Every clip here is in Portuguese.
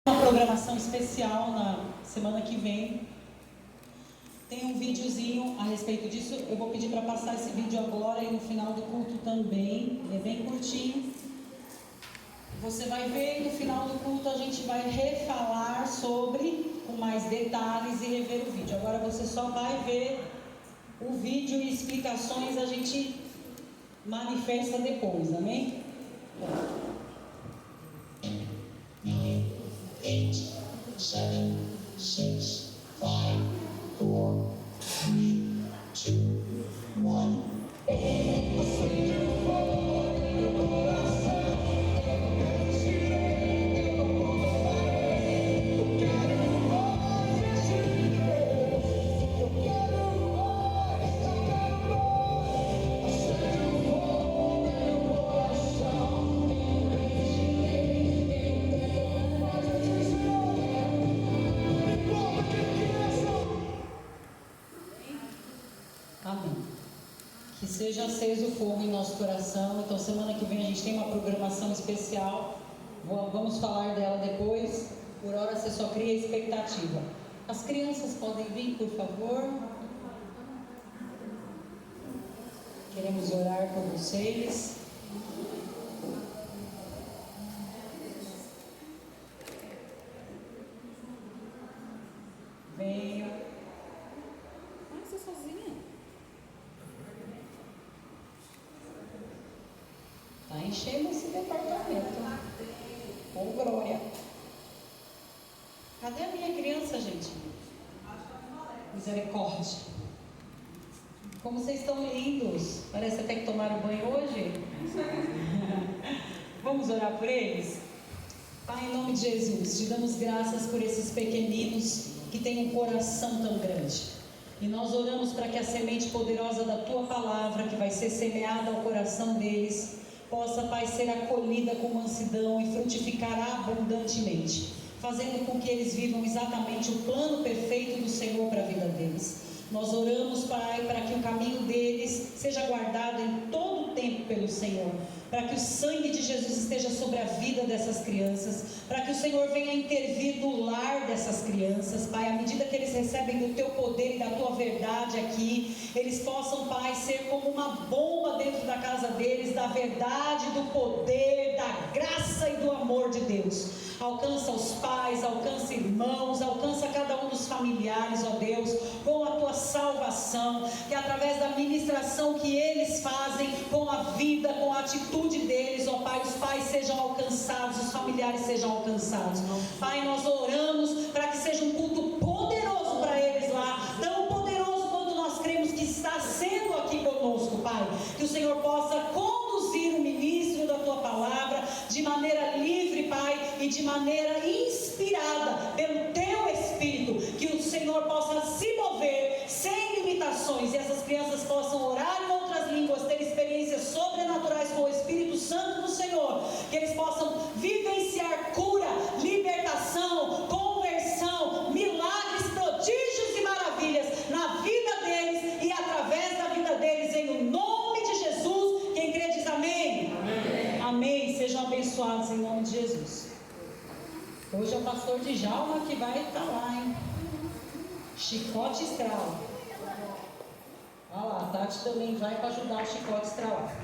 Uma programação especial na semana que vem. Tem um videozinho a respeito disso. Eu vou pedir para passar esse vídeo agora e no final do culto também. Ele é bem curtinho. Você vai ver e no final do culto a gente vai refalar sobre, com mais detalhes, e rever o vídeo. Agora você só vai ver o vídeo e explicações a gente manifesta depois, amém? 8, 7, 6, 5, 4, 3, 2, 1. Que seja aceso o fogo em nosso coração. Então semana que vem a gente tem uma programação especial. Vamos falar dela depois. Por hora você só cria expectativa. As crianças podem vir, por favor. Queremos orar por vocês. Venham. Você sozinha? Está enchendo esse departamento. Com glória. Cadê a minha criança, gente? Misericórdia. Como vocês estão lindos. Parece até que tomaram banho hoje. Vamos orar por eles? Pai, em nome de Jesus, te damos graças por esses pequeninos que têm um coração tão grande. E nós oramos para que a semente poderosa da Tua palavra, que vai ser semeada ao coração deles, possa, Pai, ser acolhida com mansidão e frutificar abundantemente, fazendo com que eles vivam exatamente o plano perfeito do Senhor para a vida deles. Nós oramos, Pai, para que o caminho deles seja guardado em todo o tempo pelo Senhor, para que o sangue de Jesus esteja sobre a vida dessas crianças, para que o Senhor venha intervir no lar dessas crianças, Pai, à medida que eles recebem do Teu poder e da Tua verdade aqui, eles possam, Pai, ser como uma bomba dentro da casa deles, da verdade, do poder, da graça e do amor de Deus. Alcança os pais, alcança irmãos, alcança cada um dos familiares, ó Deus, com a Tua salvação, que através da ministração que eles fazem, com a vida, com a atitude deles, ó Pai, os pais sejam alcançados, os familiares sejam alcançados. Pai, nós oramos para que seja um culto poderoso para eles lá, tão poderoso quanto nós cremos que está sendo aqui conosco, Pai. Que o Senhor possa conduzir o ministro da Tua palavra de maneira livre, Pai, e de maneira inspirada pelo Teu Espírito, que o Senhor possa se mover sem limitações e essas crianças possam orar em outras línguas, ter experiências sobrenaturais com o Espírito Santo do Senhor, que eles possam vivenciar cura, libertação, conversão, milagres, prodígios e maravilhas na vida deles e através da vida deles, em nome de Jesus. Quem crê diz amém. Amém. Amém. Sejam abençoados em nome de Jesus. Hoje é o pastor Djalma que vai estar lá, hein? Chicote estrala. Olha lá, a Tati também vai para ajudar o chicote a estralar.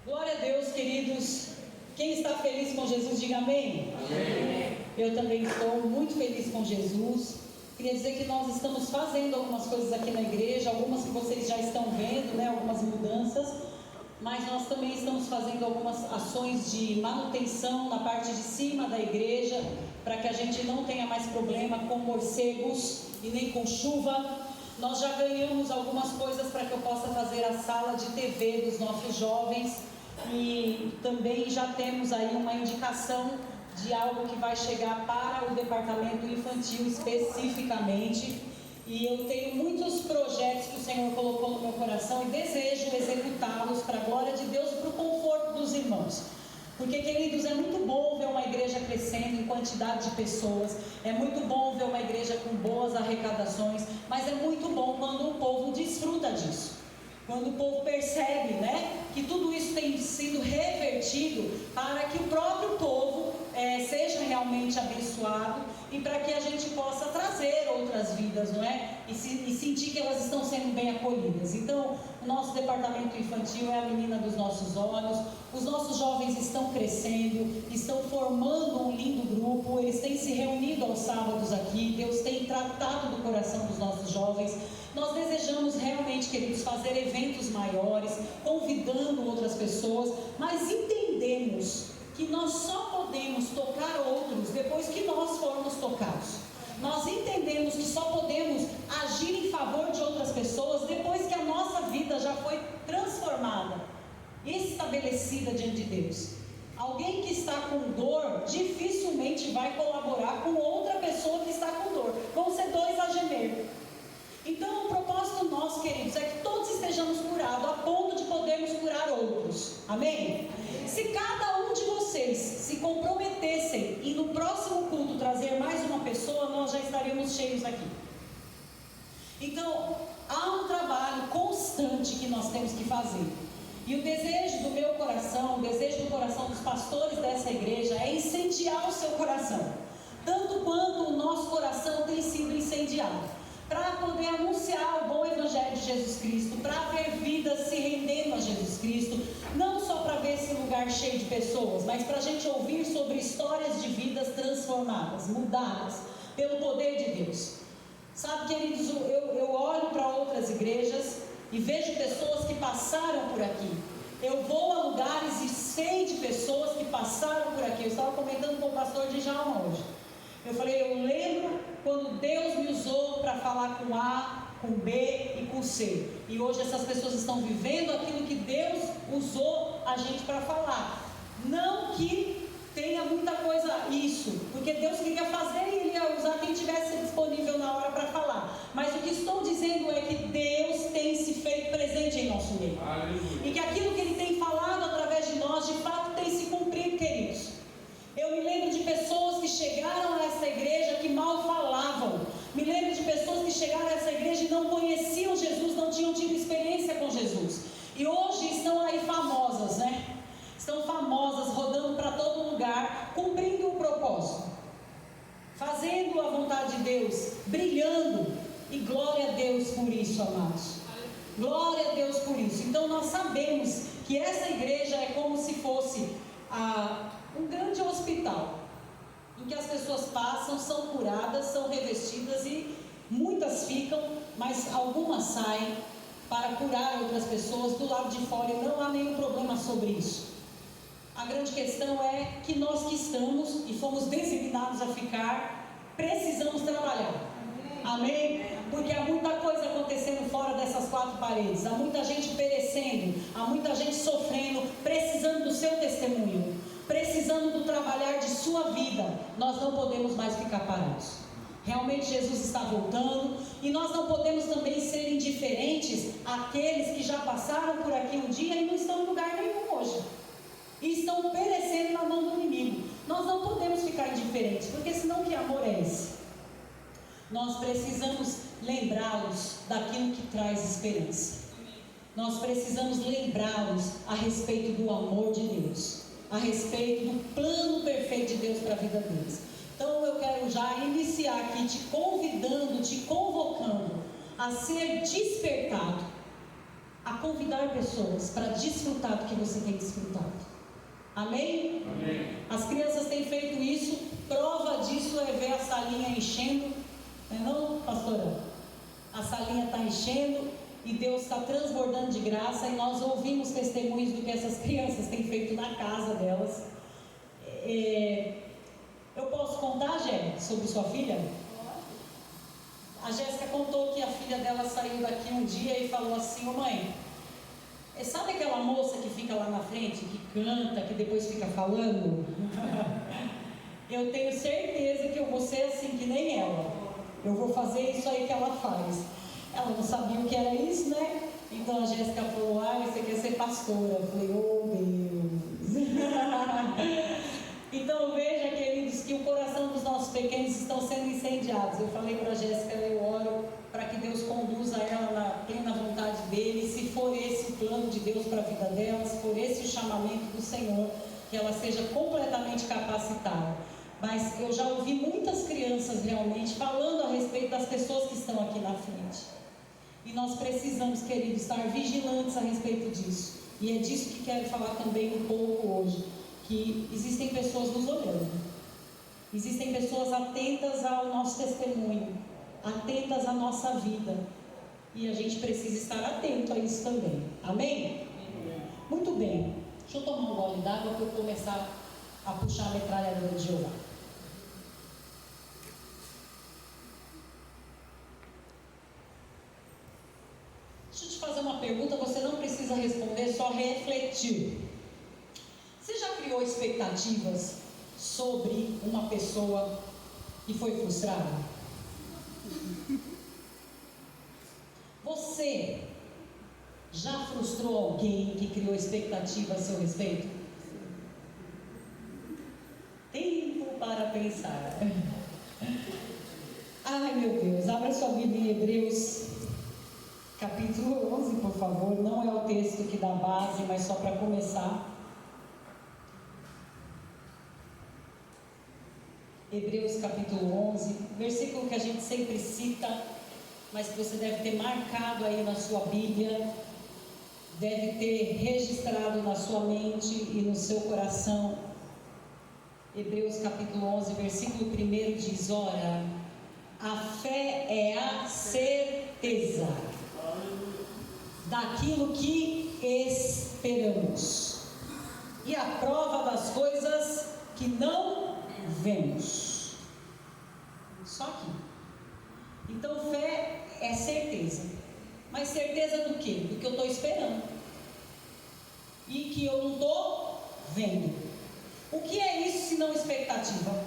Glória a Deus, queridos. Quem está feliz com Jesus, diga amém. Amém. Eu também estou muito feliz com Jesus. Queria dizer que nós estamos fazendo algumas coisas aqui na igreja, algumas que vocês já estão vendo, né? Algumas mudanças. Mas nós também estamos fazendo algumas ações de manutenção na parte de cima da igreja, para que a gente não tenha mais problema com morcegos e nem com chuva. Nós já ganhamos algumas coisas para que eu possa fazer a sala de TV dos nossos jovens, e também já temos aí uma indicação de algo que vai chegar para o departamento infantil especificamente. E eu tenho muitos projetos que o Senhor colocou no meu coração e desejo executá-los para a glória de Deus e para o conforto dos irmãos. Porque, queridos, é muito bom ver uma igreja crescendo em quantidade de pessoas, é muito bom ver uma igreja com boas arrecadações, mas é muito bom quando o povo desfruta disso. Quando o povo percebe, né, que tudo isso tem sido revertido para que o próprio povo seja realmente abençoado e para que a gente possa trazer outras vidas, não é? E sentir que elas estão sendo bem acolhidas. Então, o nosso departamento infantil é a menina dos nossos olhos. Os nossos jovens estão crescendo, estão formando um lindo grupo, eles têm se reunido aos sábados aqui. Deus tem tratado do coração dos nossos jovens. Nós desejamos realmente, queridos, fazer eventos maiores, convidando outras pessoas, mas entendemos que nós só podemos tocar outros depois que nós formos tocados. Nós entendemos que só podemos agir em favor de outras pessoas depois que a nossa vida já foi transformada, estabelecida diante de Deus. Alguém que está com dor dificilmente vai colaborar com outra pessoa que está com dor. Vão ser dois a gemer. Então, o propósito nosso, queridos, é que todos estejamos curados a ponto de podermos curar outros. Amém? Se cada um de vocês se comprometessem e no próximo culto trazer mais uma pessoa, nós já estaríamos cheios aqui. Então, há um trabalho constante que nós temos que fazer. E o desejo do meu coração, o desejo do coração dos pastores dessa igreja é incendiar o seu coração, tanto quanto o nosso coração tem sido incendiado, para poder anunciar o bom evangelho de Jesus Cristo, para ver vidas se rendendo a Jesus Cristo, não só para ver esse lugar cheio de pessoas, mas para a gente ouvir sobre histórias de vidas transformadas, mudadas pelo poder de Deus. Sabe, queridos, eu olho para outras igrejas e vejo pessoas que passaram por aqui. Eu vou a lugares e sei de pessoas que passaram por aqui. Eu estava comentando com o pastor Djalma hoje. Eu falei, eu lembro quando Deus me usou para falar com A, com B e com C. E hoje essas pessoas estão vivendo aquilo que Deus usou a gente para falar. Não que tenha muita coisa isso, porque Deus queria fazer e Ele ia usar quem tivesse disponível na hora para falar. Mas o que estou dizendo é que Deus tem se feito presente em nosso meio. Aleluia. E que aquilo que Ele tem falado através de nós, de fato tem se cumprido, queridos. Eu me lembro de pessoas que chegaram a essa igreja que mal falavam. Me lembro de pessoas que chegaram a essa igreja e não conheciam Jesus, não tinham tido experiência com Jesus. E hoje estão aí famosas, né? Estão famosas, rodando para todo lugar, cumprindo o propósito, fazendo a vontade de Deus, brilhando. E glória a Deus por isso, amados. Glória a Deus por isso. Então nós sabemos que essa igreja é como se fosse um grande hospital, em que as pessoas passam, são curadas, são revestidas e muitas ficam, mas algumas saem para curar outras pessoas do lado de fora e não há nenhum problema sobre isso. A grande questão é que nós que estamos e fomos designados a ficar, precisamos trabalhar. Amém? Porque há muita coisa acontecendo fora dessas quatro paredes, há muita gente perecendo, há muita gente sofrendo, precisando do seu testemunho, precisando do trabalhar de sua vida. Nós não podemos mais ficar parados. Realmente Jesus está voltando e nós não podemos também ser indiferentes àqueles que já passaram por aqui um dia e não estão em lugar nenhum hoje e estão perecendo na mão do inimigo. Nós não podemos ficar indiferentes, porque senão que amor é esse? Nós precisamos lembrá-los daquilo que traz esperança. Nós precisamos lembrá-los a respeito do amor de Deus, a respeito do plano perfeito de Deus para a vida deles. Então eu quero já iniciar aqui te convidando, te convocando a ser despertado, a convidar pessoas para desfrutar do que você tem desfrutado. Amém? Amém. As crianças têm feito isso, prova disso é ver a salinha enchendo, não, pastora? A salinha está enchendo e Deus está transbordando de graça e nós ouvimos testemunhos do que essas crianças têm feito na casa delas. Eu posso contar, Gé, sobre sua filha? A Jéssica contou que a filha dela saiu daqui um dia e falou assim: ô mãe, sabe aquela moça que fica lá na frente, que canta, que depois fica falando? Eu tenho certeza que eu vou ser assim que nem ela. Eu vou fazer isso aí que ela faz. Ela não sabia o que era isso, né? Então a Jéssica falou: você quer ser pastora? Eu falei: oh Deus. Então veja, queridos, que o coração dos nossos pequenos estão sendo incendiados. Eu falei para a Jéssica: eu oro para que Deus conduza ela na plena vontade dele. Se for esse o plano de Deus para a vida dela, se for esse o chamamento do Senhor, que ela seja completamente capacitada. mas eu já ouvi muitas crianças realmente falando a respeito das pessoas que estão aqui na frente. E nós precisamos, queridos, estar vigilantes a respeito disso. E é disso que quero falar também um pouco hoje. Que existem pessoas nos olhando. Existem pessoas atentas ao nosso testemunho, atentas à nossa vida. E a gente precisa estar atento a isso também. Amém? Muito bem. Deixa eu tomar um gole d'água para eu começar a puxar a metralhadora de Jeová. Deixa eu te fazer uma pergunta, você não precisa responder, só refletir. Você já criou expectativas sobre uma pessoa e foi frustrada? Você já frustrou alguém que criou expectativa a seu respeito? Tempo para pensar. Ai, meu Deus, abra sua Bíblia em Hebreus, capítulo 11, por favor. Não é o texto que dá base, mas só para começar. Hebreus capítulo 11, versículo que a gente sempre cita, mas que você deve ter marcado aí na sua Bíblia, deve ter registrado na sua mente e no seu coração. Hebreus capítulo 11, versículo 1 diz: ora, a fé é a certeza daquilo que esperamos e a prova das coisas que não vemos. Só aqui. Então fé é certeza. Mas certeza do quê? Do que eu estou esperando e que eu não estou vendo. O que é isso se não expectativa?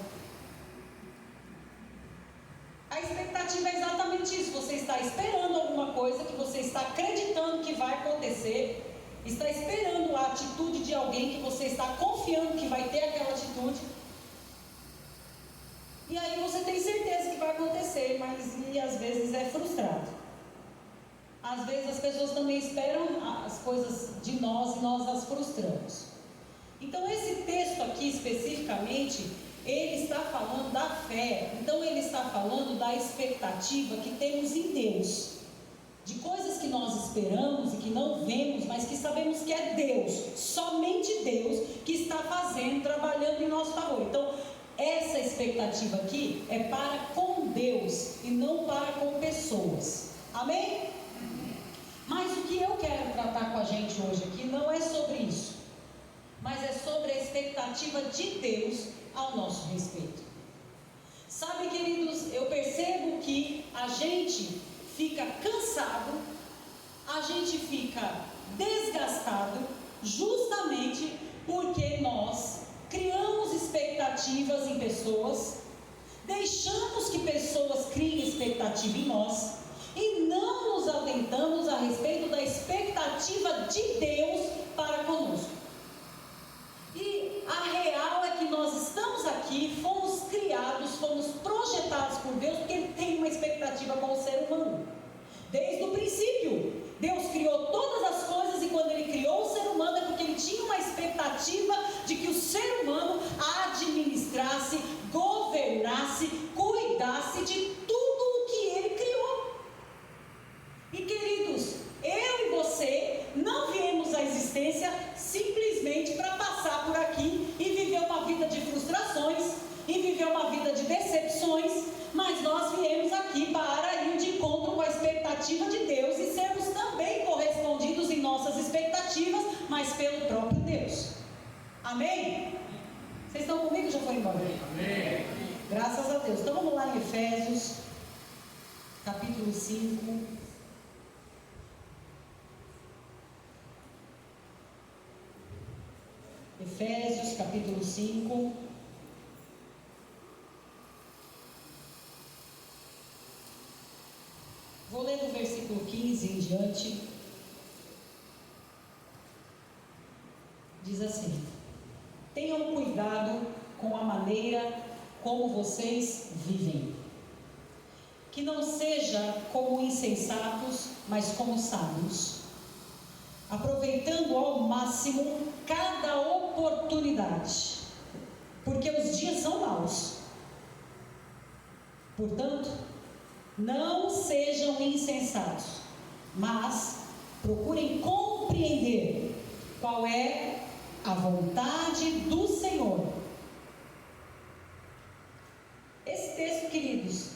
A expectativa é exatamente isso. Você está esperando alguma coisa que você está acreditando que vai acontecer, está esperando a atitude de alguém que você está confiando que vai ter aquela atitude, e aí você tem certeza que vai acontecer, mas às vezes é frustrado. Às vezes as pessoas também esperam as coisas de nós e nós as frustramos. Então esse texto aqui especificamente, ele está falando da fé. Então ele está falando da expectativa que temos em Deus, de coisas que nós esperamos e que não vemos, mas que sabemos que é Deus, somente Deus, que está fazendo, trabalhando em nosso favor. Então essa expectativa aqui é para com Deus e não para com pessoas. Amém? Mas o que eu quero tratar com a gente hoje aqui não é sobre isso, mas é sobre a expectativa de Deus ao nosso respeito. Sabe, queridos, eu percebo que a gente fica cansado, a gente fica desgastado, justamente porque nós criamos expectativas em pessoas, deixamos que pessoas criem expectativa em nós e não nos atentamos a respeito da expectativa de Deus para conosco. E a real é que nós estamos aqui, fomos criados, fomos projetados por Deus, porque Ele tem uma expectativa com o ser humano. Desde o princípio, Deus criou todas as coisas, e quando Ele criou o ser humano é porque Ele tinha uma expectativa de que o ser humano administrasse, governasse, cuidasse de tudo o que Ele criou. E queridos, eu e você não viemos à existência simplesmente para passar por aqui e viver uma vida de frustrações, e viver uma vida de decepções, mas nós viemos aqui para ir de encontro com a expectativa de Deus e sermos também correspondidos em nossas expectativas, mas pelo próprio Deus. Amém? Vocês estão comigo ou já foram embora? Amém. Graças a Deus. Então vamos lá em Efésios, capítulo 5. Efésios, capítulo 5. Vou ler do versículo 15 em diante. Diz assim: tenham cuidado com a maneira como vocês vivem, que não seja como insensatos, mas como sábios, aproveitando ao máximo cada oportunidade, porque os dias são maus. Portanto, não sejam insensatos, mas procurem compreender qual é a vontade do Senhor. Esse texto, queridos,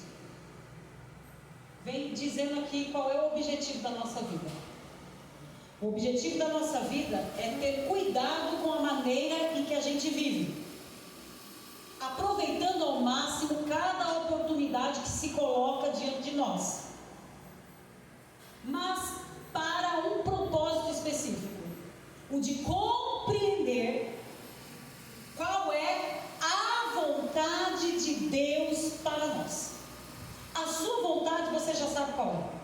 vem dizendo aqui qual é o objetivo da nossa vida. O objetivo da nossa vida é ter cuidado com a maneira em que a gente vive, aproveitando ao máximo cada oportunidade que se coloca diante de nós, mas para um propósito específico, o de compreender qual é a vontade de Deus para nós. A sua vontade você já sabe qual é.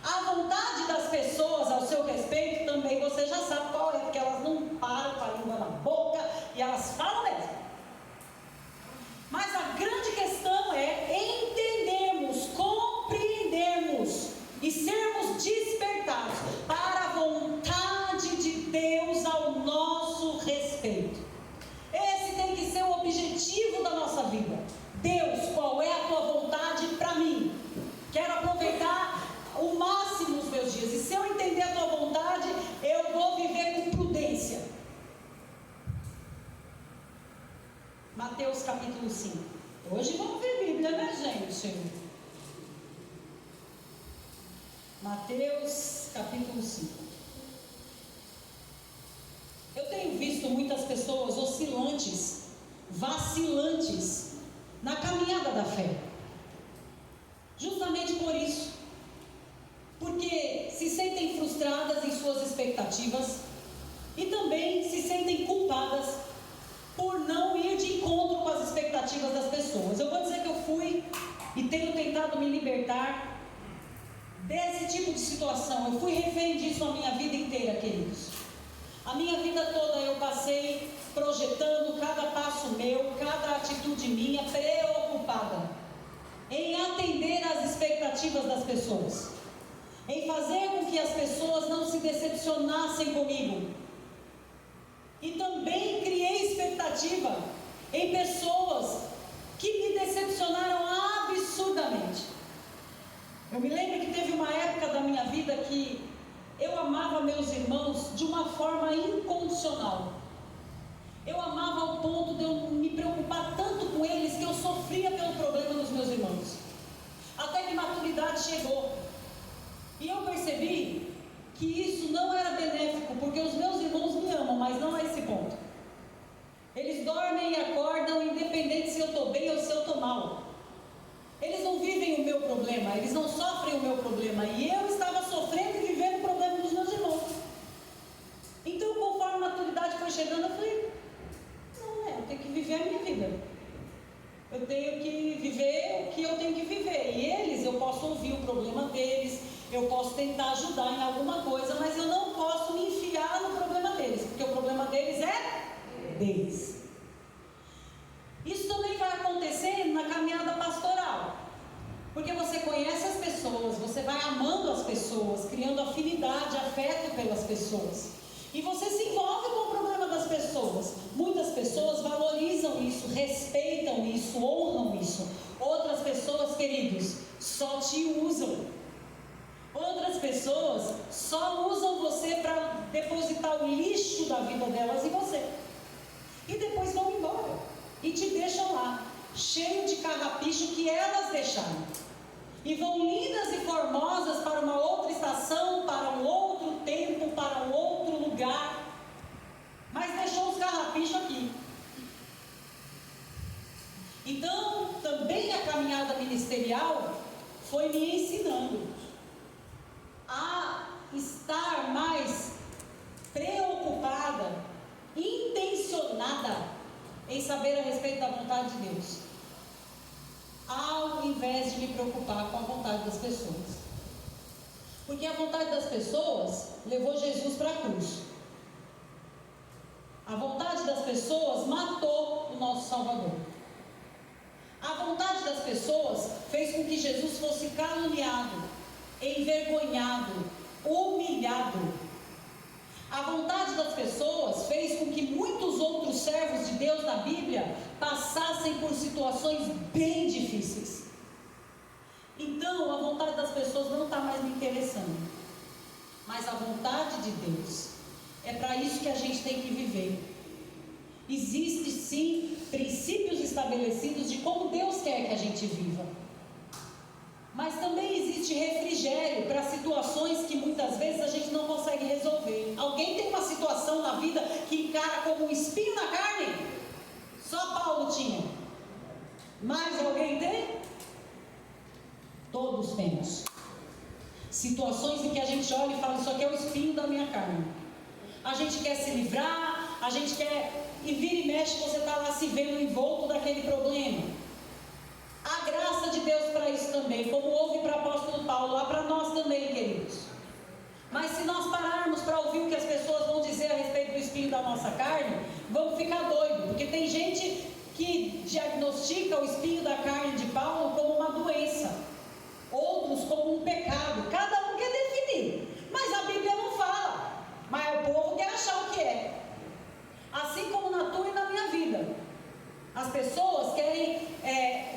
A vontade das pessoas ao seu respeito também você já sabe qual é, porque elas não param com a língua na boca e elas falam mesmo. Mas a grande questão é entendermos, compreendermos e sermos despertados para a vontade de Deus ao nosso respeito. Esse tem que ser o objetivo da nossa vida. Deus, qual é a tua vontade para mim? Quero aproveitar o máximo os meus dias, e se eu entender a tua vontade, eu vou viver com prudência. Mateus capítulo 5. Hoje vamos ver Bíblia, né, gente? Mateus capítulo 5. Eu tenho visto muitas pessoas oscilantes, vacilantes na caminhada da fé. Justamente por isso. Porque se sentem frustradas em suas expectativas e também se sentem culpadas por não ir de encontro com as expectativas das pessoas. Eu vou dizer que eu fui e tenho tentado me libertar desse tipo de situação. Eu fui refém disso a minha vida inteira, queridos. A minha vida toda eu passei projetando cada passo meu, cada atitude minha, preocupada em atender às expectativas das pessoas, em fazer com que as pessoas não se decepcionassem comigo. E também criei expectativa em pessoas que me decepcionaram absurdamente. Eu me lembro que teve uma época da minha vida que eu amava meus irmãos de uma forma incondicional. Eu amava ao ponto de eu me preocupar tanto com eles que eu sofria pelo problema dos meus irmãos. Até que maturidade chegou. E eu percebi que isso não era benéfico, porque os meus irmãos me amam, mas não a esse ponto. Eles dormem e acordam independente se eu estou bem ou se eu estou mal. Eles não vivem o meu problema, eles não sofrem o meu problema. E eu estava sofrendo e vivendo o problema dos meus irmãos. Então, conforme a maturidade foi chegando, eu falei, não, eu tenho que viver a minha vida. Eu tenho que viver o que eu tenho que viver. E eles, eu posso ouvir o problema deles, eu posso tentar ajudar em alguma coisa, mas eu não posso me enfiar no problema deles, porque o problema deles é deles. Isso também vai acontecer na caminhada pastoral, porque você conhece as pessoas, você vai amando as pessoas, criando afinidade, afeto pelas pessoas, e você se envolve com o problema das pessoas. Muitas pessoas valorizam isso, respeitam isso, honram isso. Outras pessoas, queridos, só te usam. Outras pessoas só usam você para depositar o lixo da vida delas em você. E depois vão embora. E te deixam lá, cheio de carrapicho que elas deixaram. E vão lindas e formosas para uma outra estação, para um outro tempo, para um outro lugar. Mas deixou os carrapichos aqui. Então, também a caminhada ministerial foi me ensinando a estar mais preocupada, intencionada em saber a respeito da vontade de Deus, ao invés de me preocupar com a vontade das pessoas. Porque a vontade das pessoas levou Jesus para a cruz. A vontade das pessoas matou o nosso Salvador. A vontade das pessoas fez com que Jesus fosse caluniado, envergonhado, humilhado. A vontade das pessoas fez com que muitos outros servos de Deus na Bíblia passassem por situações bem difíceis. Então, a vontade das pessoas não está mais me interessando. Mas a vontade de Deus, é para isso que a gente tem que viver. Existem sim princípios estabelecidos de como Deus quer que a gente viva. Mas também existe refrigério para situações que muitas vezes a gente não consegue resolver. Alguém tem uma situação na vida que encara como um espinho na carne? Só Paulo tinha. Mais alguém tem? Todos temos. Situações em que a gente olha e fala, isso aqui é o espinho da minha carne. A gente quer se livrar, a gente quer, e vira e mexe, você está lá se vendo envolto daquele problema. A graça de Deus para isso também, como houve para o apóstolo Paulo, lá para nós também, queridos. Mas se nós pararmos para ouvir o que as pessoas vão dizer a respeito do espinho da nossa carne, vamos ficar doidos, porque tem gente que diagnostica o espinho da carne de Paulo como uma doença, outros como um pecado, cada um quer definir, mas a Bíblia não fala, mas o povo quer achar o que é. Assim como na tua e na minha vida, as pessoas querem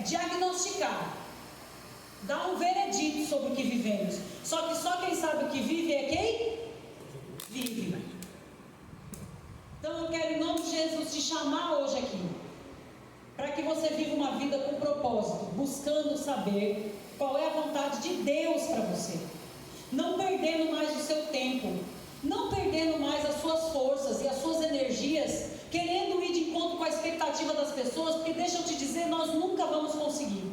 diagnosticar, dar um veredito sobre o que vivemos. Só que só quem sabe o que vive é quem vive. Então eu quero, em nome de Jesus, te chamar hoje aqui, para que você viva uma vida com propósito, buscando saber qual é a vontade de Deus para você, não perdendo mais o seu tempo, não perdendo mais as suas forças e as suas energias, querendo ir de encontro com a expectativa das pessoas, porque deixa eu te dizer, nós nunca vamos conseguir.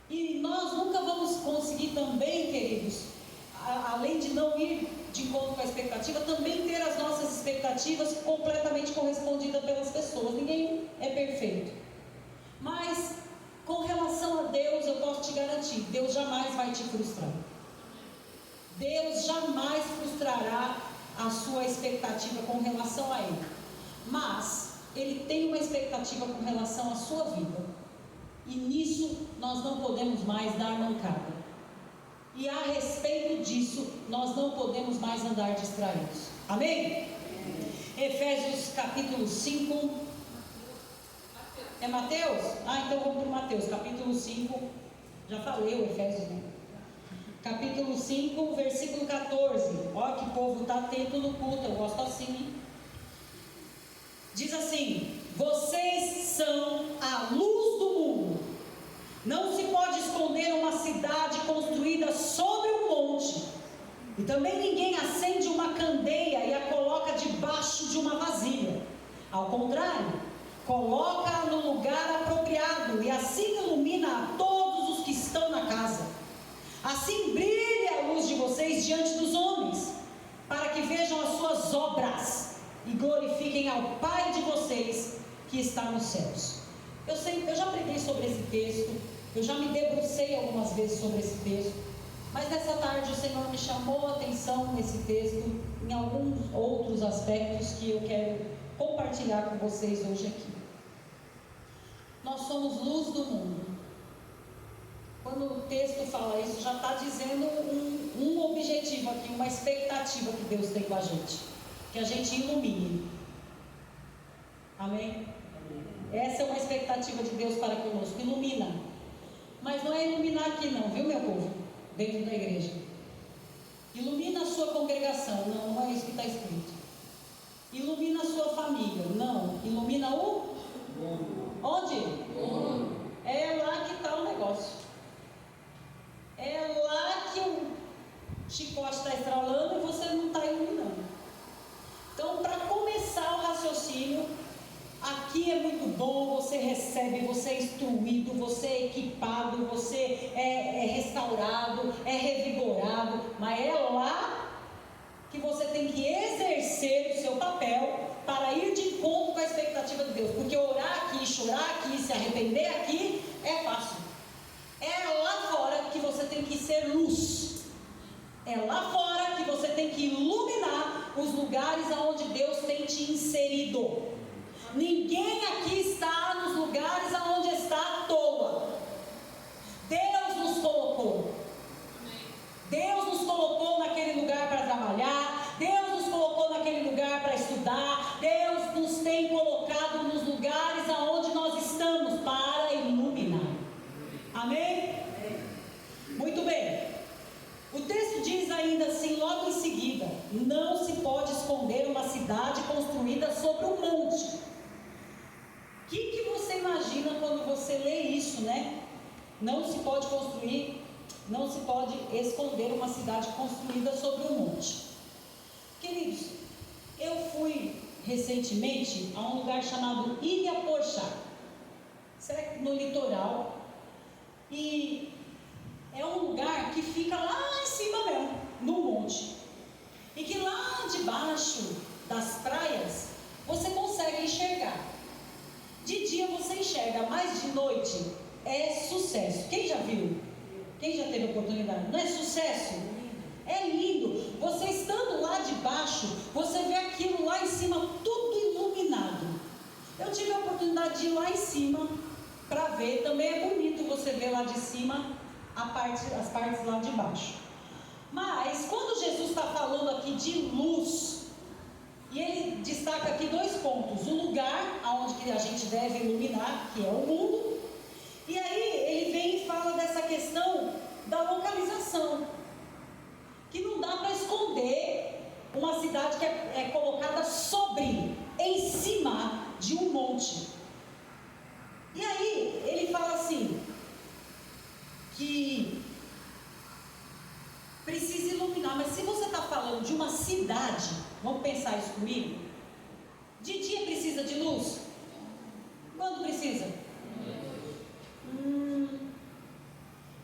E nós nunca vamos conseguir também, queridos, além de não ir de encontro com a expectativa, também ter as nossas expectativas completamente correspondidas pelas pessoas. Ninguém é perfeito. Mas, com relação a Deus, eu posso te garantir, Deus jamais vai te frustrar. Deus jamais frustrará a sua expectativa com relação a Ele. Mas, Ele tem uma expectativa com relação à sua vida. E nisso, nós não podemos mais dar mancada. E a respeito disso, nós não podemos mais andar distraídos. Amém? Efésios capítulo 5. É Mateus? Então vamos para Mateus, capítulo 5. Já falei o Efésios, né? Capítulo 5, versículo 14. Olha que povo está atento no culto, eu gosto assim, hein? Diz assim: vocês são a luz do mundo. Não se pode esconder uma cidade construída sobre um monte. E também ninguém acende uma candeia e a coloca debaixo de uma vasilha. Ao contrário, coloca-a no lugar apropriado e assim ilumina a todos os que estão na casa. Assim brilhe a luz de vocês diante dos homens, para que vejam as suas obras e glorifiquem ao Pai de vocês que está nos céus. Eu já preguei sobre esse texto, eu já me debrucei algumas vezes sobre esse texto, mas nessa tarde o Senhor me chamou a atenção nesse texto, em alguns outros aspectos que eu quero compartilhar com vocês hoje aqui. Nós somos luz do mundo. Quando o texto fala isso, já está dizendo um objetivo aqui, uma expectativa que Deus tem com a gente, que a gente ilumine. Amém? Essa é uma expectativa de Deus para conosco, ilumina. Mas não é iluminar aqui não, viu meu povo? Dentro da igreja. Ilumina a sua congregação, não é isso que está escrito. Ilumina a sua família, não. Ilumina o mundo. Onde? Mundo. É lá que está o negócio. É lá que o chicote está estralando e você não está iluminando. Então, para começar o raciocínio, aqui é muito bom, você recebe, você é instruído, você é equipado, você é restaurado, é revigorado, mas é lá que você tem que exercer o seu papel para ir de encontro com a expectativa de Deus, porque orar aqui, chorar aqui, se arrepender aqui, é fácil. É lá fora que você tem que ser luz, é lá fora que você tem que iluminar os lugares aonde Deus tem te inserido. Ninguém aqui está nos lugares aonde está à toa. Deus nos colocou. Deus nos colocou naquele lugar para trabalhar. imagina quando você lê isso, né? Não se pode construir, não se pode esconder uma cidade construída sobre um monte. Queridos, eu fui recentemente a um lugar chamado Ilha Porchá, certo? No litoral, e é um lugar que fica lá em cima mesmo, no monte, e que lá debaixo das praias você consegue enxergar. De dia você enxerga, mas de noite é sucesso. Quem já viu? Quem já teve oportunidade? Não é sucesso? É lindo. Você estando lá debaixo, você vê aquilo lá em cima tudo iluminado. Eu tive a oportunidade de ir lá em cima para ver. Também é bonito você ver lá de cima as partes lá de baixo. Mas quando Jesus está falando aqui de luz, e ele destaca aqui 2 pontos: o lugar aonde a gente deve iluminar, que é o mundo, e aí ele vem e fala dessa questão da localização, que não dá para esconder uma cidade que é colocada em cima de um monte. E aí ele fala assim, que precisa iluminar, mas se você está falando de uma cidade, vamos pensar isso comigo, de dia precisa de luz? Quando precisa?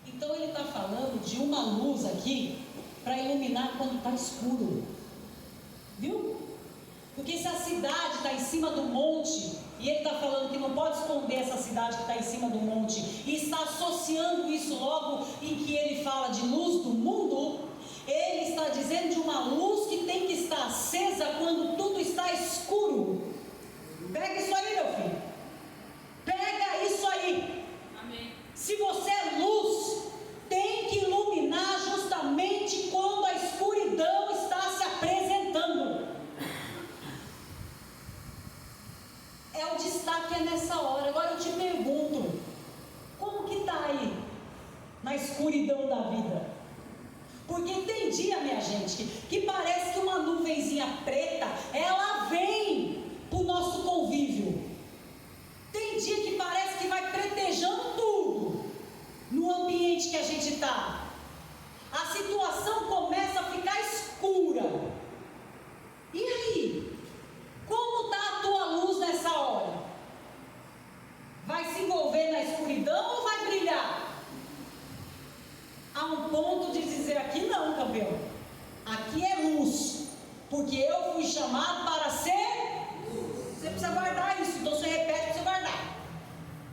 Então ele está falando de uma luz aqui para iluminar quando está escuro, viu? Porque se a cidade está em cima do monte, e ele está falando que não pode esconder essa cidade que está em cima do monte, e está associando isso logo em que ele fala de luz do mundo, ele está dizendo de uma luz que tem que estar acesa quando tudo está escuro. Pega isso aí, meu filho. Pega isso aí. Amém. Se você é luz, tem que iluminar justamente quando a escuridão está se apresentando. O destaque é nessa hora. Agora eu te pergunto, como que está aí na escuridão da vida? Porque tem dia, minha gente, que parece que uma nuvenzinha preta, ela vem para o nosso convívio. Tem dia que parece que vai pretejando tudo no ambiente que a gente está. A situação começa a ficar escura. E aí? Como está a tua luz nessa hora? Vai se envolver na escuridão ou vai brilhar? Há um ponto de dizer aqui não, campeão. Aqui é luz. Porque eu fui chamado para ser. Você precisa guardar isso. Então você repete para você guardar.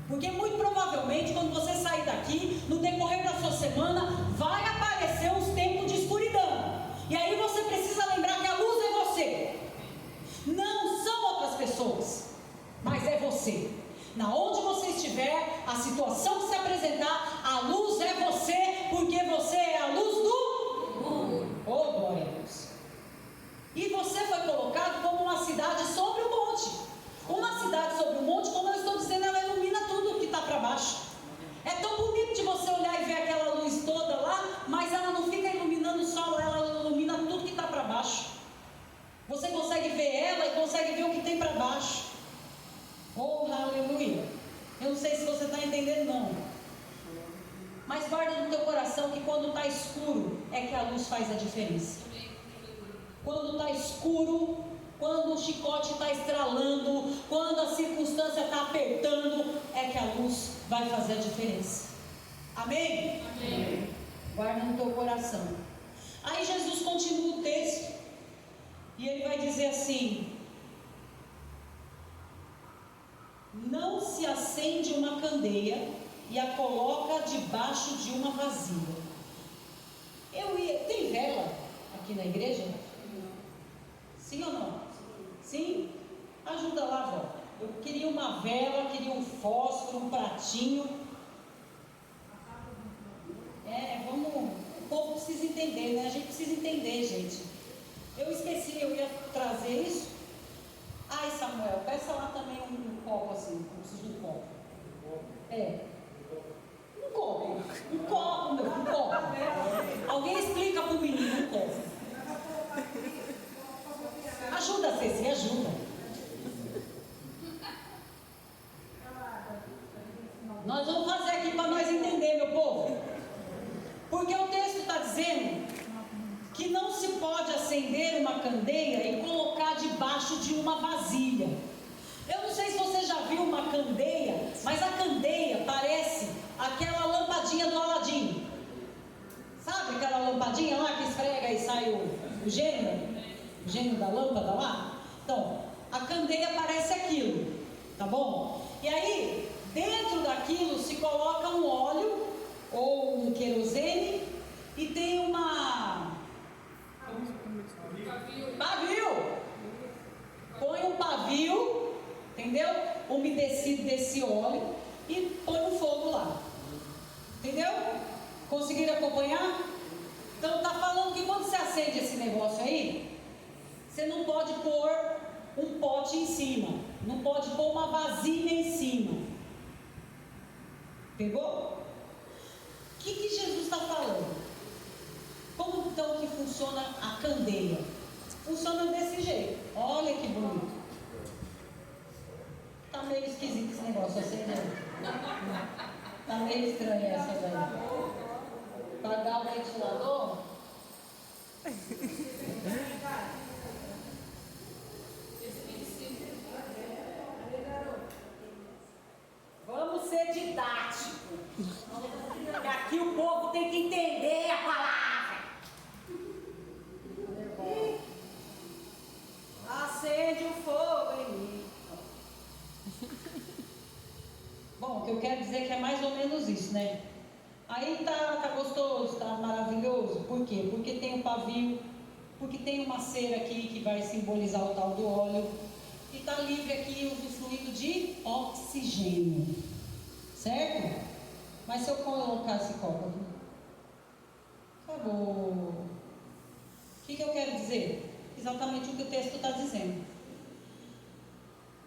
Porque muito provavelmente quando você sair daqui, no decorrer da sua semana, vai aparecer uns tempos de escuridão. E aí você precisa lembrar que a luz é você. Não são outras pessoas, mas é você. Na onde você estiver, a situação que se apresentar, a luz é você, porque você é a luz do mundo. Oh, glória a Deus. E você foi colocado como uma cidade sobre o monte. Uma cidade sobre o monte, como eu estou dizendo, ela ilumina tudo que está para baixo. É tão bonito de você olhar e ver aquela luz toda lá, mas ela não fica iluminando só ela ilumina tudo que está para baixo. Você consegue ver ela e consegue ver o que tem para baixo. Oh, aleluia. Eu não sei se você está entendendo, não. Mas guarda no teu coração que quando está escuro, é que a luz faz a diferença. Quando está escuro, quando o chicote está estralando, quando a circunstância está apertando, é que a luz vai fazer a diferença. Amém? Amém. Guarda no teu coração. Aí Jesus continua o texto. E ele vai dizer assim: não se acende uma candeia e a coloca debaixo de uma vasilha. Tem vela aqui na igreja? Sim ou não? Sim? Ajuda lá, vó. Eu queria uma vela, queria um fósforo, um pratinho. O povo precisa entender, né? A gente precisa entender, gente. Eu esqueci, eu ia trazer isso. Ai, Samuel, peça lá também um copo assim. Eu preciso de um copo. Um copo, meu, um copo. Alguém explica para o menino um copo. Ajuda, Ceci, ajuda. Nós vamos fazer aqui para nós entender, meu povo. Porque o texto está dizendo que não se pode acender uma candeia e colocar debaixo de uma vasilha. Eu não sei se você já viu uma candeia, mas a candeia parece aquela lampadinha do Aladim. Sabe aquela lampadinha lá que esfrega e sai o gênio da lâmpada lá? Então, a candeia parece aquilo, tá bom? E aí, dentro daquilo se coloca um óleo ou um querosene e tem pavio. Põe um pavio, entendeu? Umedecido desse óleo e põe no fogo lá. Entendeu? Conseguiram acompanhar? Então está falando que quando você acende esse negócio aí, você não pode pôr um pote em cima, não pode pôr uma vasilha em cima. Pegou? O que Jesus está falando? Como então que funciona a candeia? Funciona desse jeito. Olha que bonito. Tá meio esquisito esse negócio, acendeu. Tá meio estranho essa daí. Pagar o ventilador? Vamos ser didáticos. Aqui o povo tem que entender a palavra. Acende o fogo em mim. Bom, o que eu quero dizer é que é mais ou menos isso, né? Aí tá gostoso, tá maravilhoso. Por quê? Porque tem um pavio, porque tem uma cera aqui que vai simbolizar o tal do óleo. E tá livre aqui o fluido de oxigênio. Certo? Mas se eu colocar esse copo aqui, acabou. O que eu quero dizer? Exatamente o que o texto está dizendo.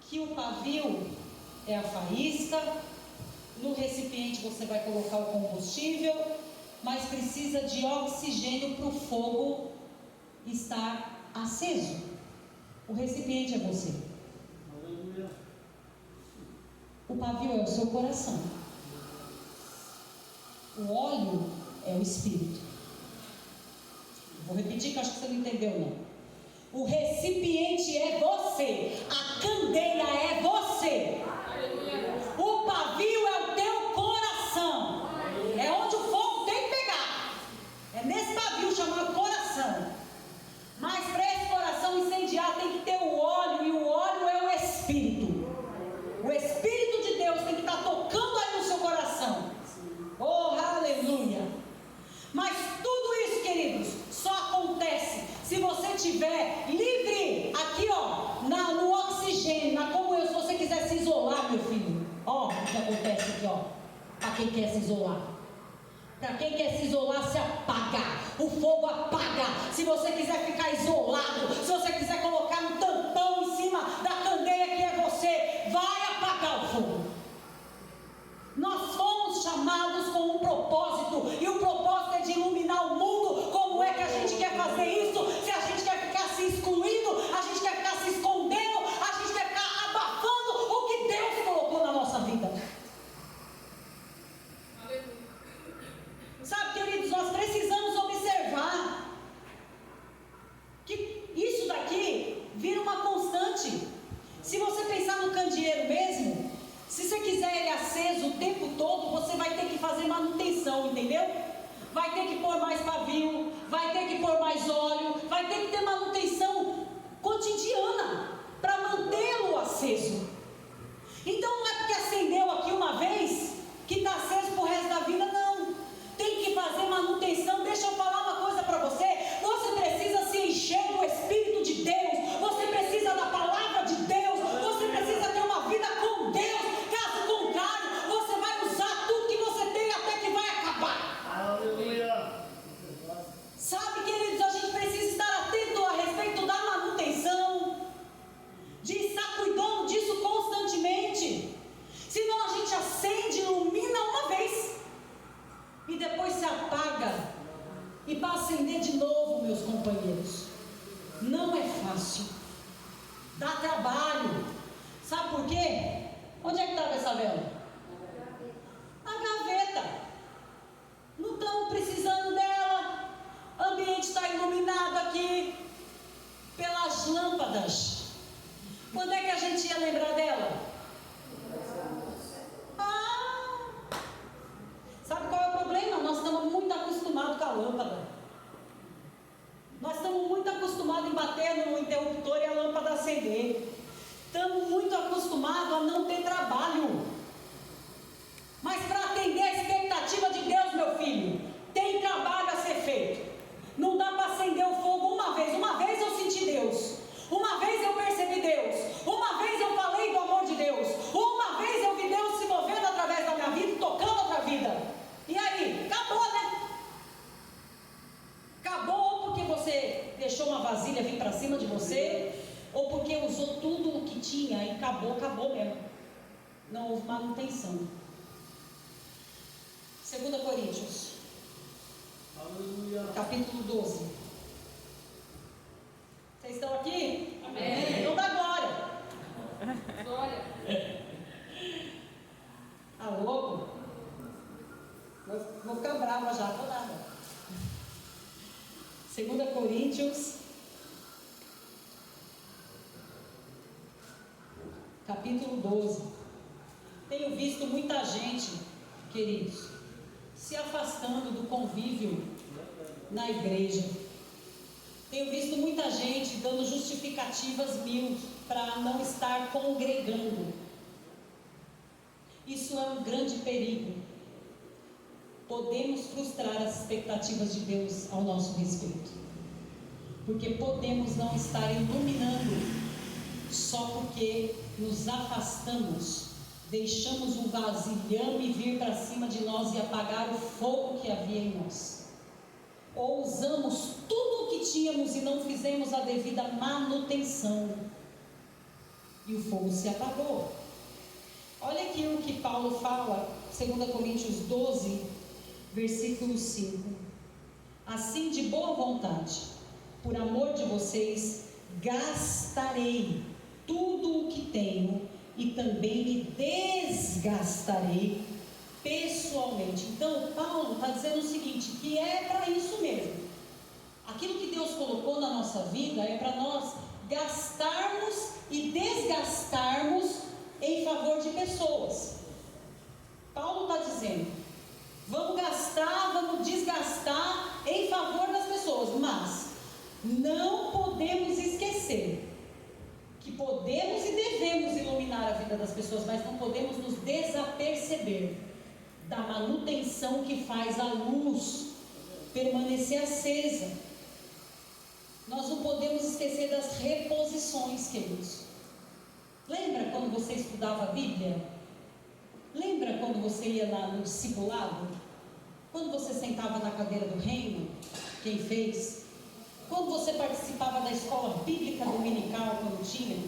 Que o pavio é a faísca, no recipiente você vai colocar o combustível, mas precisa de oxigênio para o fogo estar aceso. O recipiente é você. O pavio é o seu coração. O óleo é o Espírito. Vou repetir que eu acho que você não entendeu não. O recipiente é você. A candeia é você. O pavio é o teu coração. É onde o fogo tem que pegar. É nesse pavio chamado coração. Mas para esse coração incendiar tem que ter o óleo. E o óleo é o Espírito. O Espírito de Deus tem que estar tocando aí no seu coração. Oh, aleluia. Mas tudo isso, queridos, só acontece se você estiver livre aqui, ó, no oxigênio, na comunhão. Se você quiser se isolar, meu filho, ó, o que acontece aqui, ó, para quem quer se isolar. Para quem quer se isolar, se apaga, o fogo apaga. Se você quiser ficar isolado, se você quiser colocar um tampão em cima da candeia que é você, vai apagar o fogo. Nós fomos chamados com um propósito, e o propósito é de iluminar o mundo. Como é que a gente quer fazer isso? Se a gente quer ficar se excluindo, a gente quer ficar se escondendo, a gente quer ficar abafando o que Deus colocou na nossa vida. Sabe, queridos, nós precisamos observar que isso daqui vira uma constante. Se você pensar no candeeiro mesmo, se você quiser ele aceso o tempo todo, você vai ter que fazer manutenção, entendeu? Vai ter que pôr mais pavio, vai ter que pôr mais óleo, vai ter que ter manutenção cotidiana para mantê-lo aceso. Então não é porque acendeu aqui uma vez que está aceso para o resto da vida, não. Tem que fazer manutenção. Deixa eu falar uma coisa para você. Você precisa se encher do Espírito de Deus. Você precisa da palavra de Deus. Você precisa ter uma vida com Deus. Caso contrário, você vai usar tudo que você tem até que vai acabar. Aleluia. Sabe, queridos, a gente precisa estar atento a respeito da manutenção, de estar cuidando disso constantemente. Senão a gente acende, ilumina uma vez e depois se apaga. E para acender de novo, meus companheiros, não é fácil, dá trabalho. Sabe por quê? Onde é que estava essa vela? não houve manutenção. 2 Coríntios, capítulo 12. Vocês estão aqui? Amém. Então dá glória. Glória. Ah, louco? Vou ficar brava já, tô nada. 2 Coríntios, capítulo 12. Tenho visto muita gente, queridos, se afastando do convívio na igreja. Tenho visto muita gente dando justificativas mil para não estar congregando. Isso é um grande perigo. Podemos frustrar as expectativas de Deus ao nosso respeito, porque podemos não estar iluminando só porque nos afastamos, deixamos um vasilhame vir para cima de nós e apagar o fogo que havia em nós, ou usamos tudo o que tínhamos e não fizemos a devida manutenção e o fogo se apagou. Olha aqui o que Paulo fala, 2 Coríntios 12, versículo 5. Assim, de boa vontade, por amor de vocês, gastarei tudo o que tenho e também me desgastarei pessoalmente. Então, Paulo está dizendo o seguinte, que é para isso mesmo. Aquilo que Deus colocou na nossa vida é para nós gastarmos e desgastarmos em favor de pessoas. Paulo está dizendo, vamos gastar, vamos desgastar em favor das pessoas, mas não podemos esquecer que podemos e devemos iluminar a vida das pessoas, mas não podemos nos desaperceber da manutenção que faz a luz permanecer acesa. Nós não podemos esquecer das reposições, queridos. Lembra quando você estudava a Bíblia? Lembra quando você ia no discipulado? Quando você sentava na cadeira do reino? Quem fez? Quando você participava da escola bíblica dominical, quando tinha?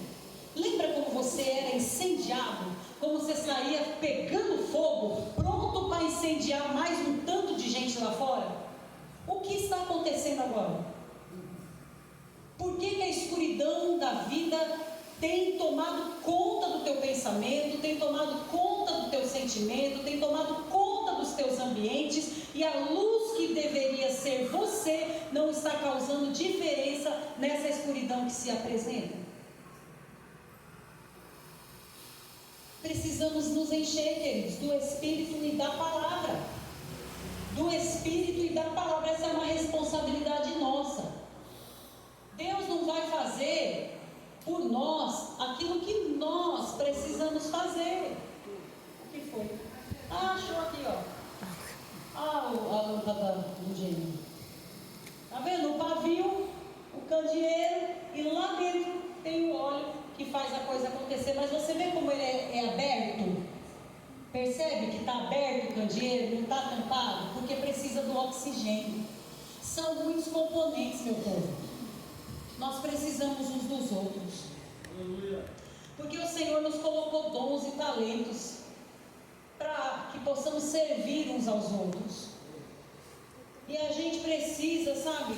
Lembra como você era incendiado? Como você saía pegando fogo, pronto para incendiar mais um tanto de gente lá fora? O que está acontecendo agora? Por que a escuridão da vida tem tomado conta do teu pensamento, tem tomado conta do teu sentimento, tem tomado conta dos teus ambientes, e a luz que deveria ser você não está causando diferença nessa escuridão que se apresenta? Precisamos nos encher, queridos, do Espírito e da Palavra. Do Espírito e da Palavra. Essa é uma responsabilidade nossa. Deus não vai fazer por nós aquilo que nós precisamos fazer. O que foi? Ah, achou aqui, ó. Ah, a lâmpada do gênio. Tá vendo? O pavio, o candeeiro, e lá dentro tem o óleo que faz a coisa acontecer. Mas você vê como ele é aberto? Percebe que está aberto o candeeiro, não está tampado? Porque precisa do oxigênio. São muitos componentes, meu povo. Nós precisamos uns dos outros. Porque o Senhor nos colocou dons e talentos para que possamos servir uns aos outros. E a gente precisa, sabe,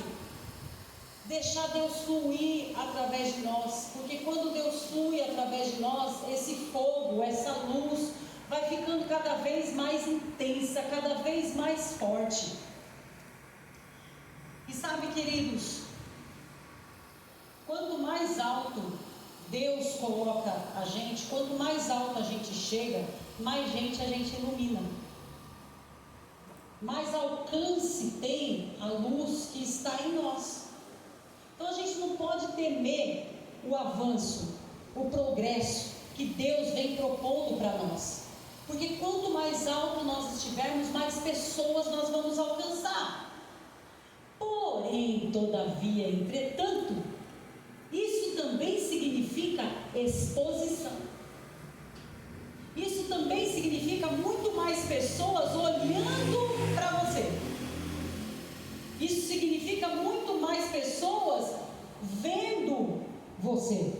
deixar Deus fluir através de nós. Porque quando Deus flui através de nós, esse fogo, essa luz vai ficando cada vez mais intensa, cada vez mais forte. E sabe, queridos, quanto mais alto Deus coloca a gente, quanto mais alto a gente chega, mais gente a gente ilumina. Mais alcance tem a luz que está em nós. Então a gente não pode temer o avanço, o progresso que Deus vem propondo para nós. Porque quanto mais alto nós estivermos, mais pessoas nós vamos alcançar. Porém, todavia, entretanto, isso também significa exposição. Isso também significa muito mais pessoas olhando para você. Isso significa muito mais pessoas vendo você.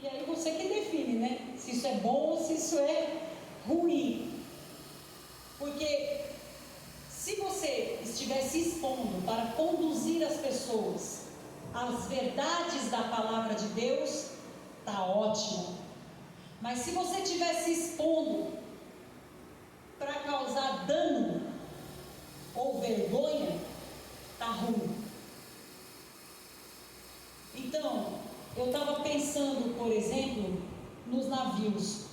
E aí você que define isso é bom ou se isso é ruim. Porque se você estiver se expondo para conduzir as pessoas às verdades da palavra de Deus, está ótimo. Mas se você estiver se expondo para causar dano ou vergonha, está ruim. Então, eu estava pensando, por exemplo, nos navios.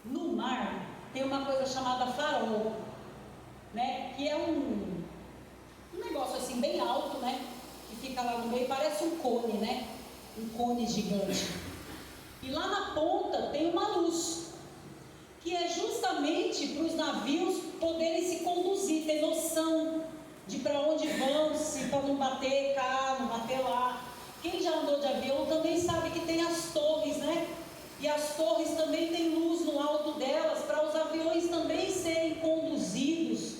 No mar tem uma coisa chamada farol, né? Que é um negócio assim bem alto, né? Que fica lá no meio, parece um cone, né? Um cone gigante. E lá na ponta tem uma luz, que é justamente para os navios poderem se conduzir, ter noção de para onde vão, se para não bater cá, não bater lá. Quem já andou de avião também sabe que tem as torres, né? E as torres também têm luz no alto delas, para os aviões também serem conduzidos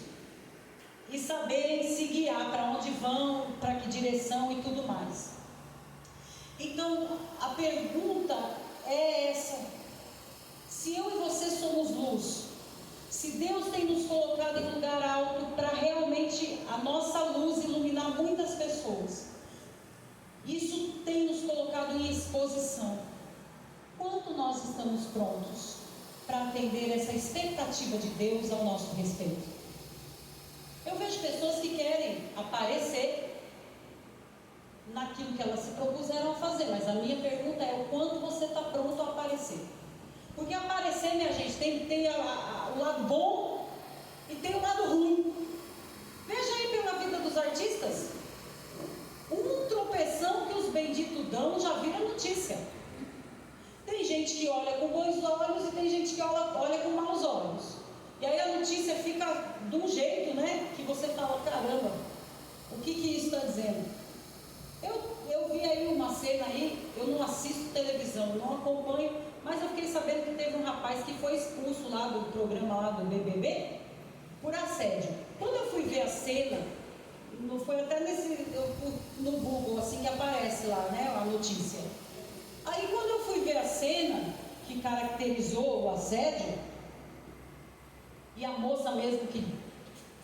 e saberem se guiar para onde vão, para que direção e tudo mais. Então, a pergunta é essa: se eu e você somos luz, se Deus tem nos colocado em lugar alto para realmente a nossa luz iluminar muitas pessoas, isso tem nos colocado em exposição, quanto nós estamos prontos para atender essa expectativa de Deus ao nosso respeito? Eu vejo pessoas que querem aparecer naquilo que elas se propuseram a fazer, mas a minha pergunta é: o quanto você está pronto a aparecer? Porque aparecer, minha gente, tem o lado bom e tem o lado ruim. Veja aí pela vida dos artistas, um tropeção que os benditos dão já vira notícia. Tem gente que olha com bons olhos e tem gente que olha com maus olhos. E aí a notícia fica de um jeito, né? Que você fala: caramba, o que isso está dizendo? Eu vi aí uma cena aí, eu não assisto televisão, não acompanho, mas eu fiquei sabendo que teve um rapaz que foi expulso lá do programa lá do BBB por assédio. Quando eu fui ver a cena, foi até no Google assim que aparece lá, né, a notícia. Aí quando eu fui ver a cena que caracterizou o assédio, e a moça mesmo que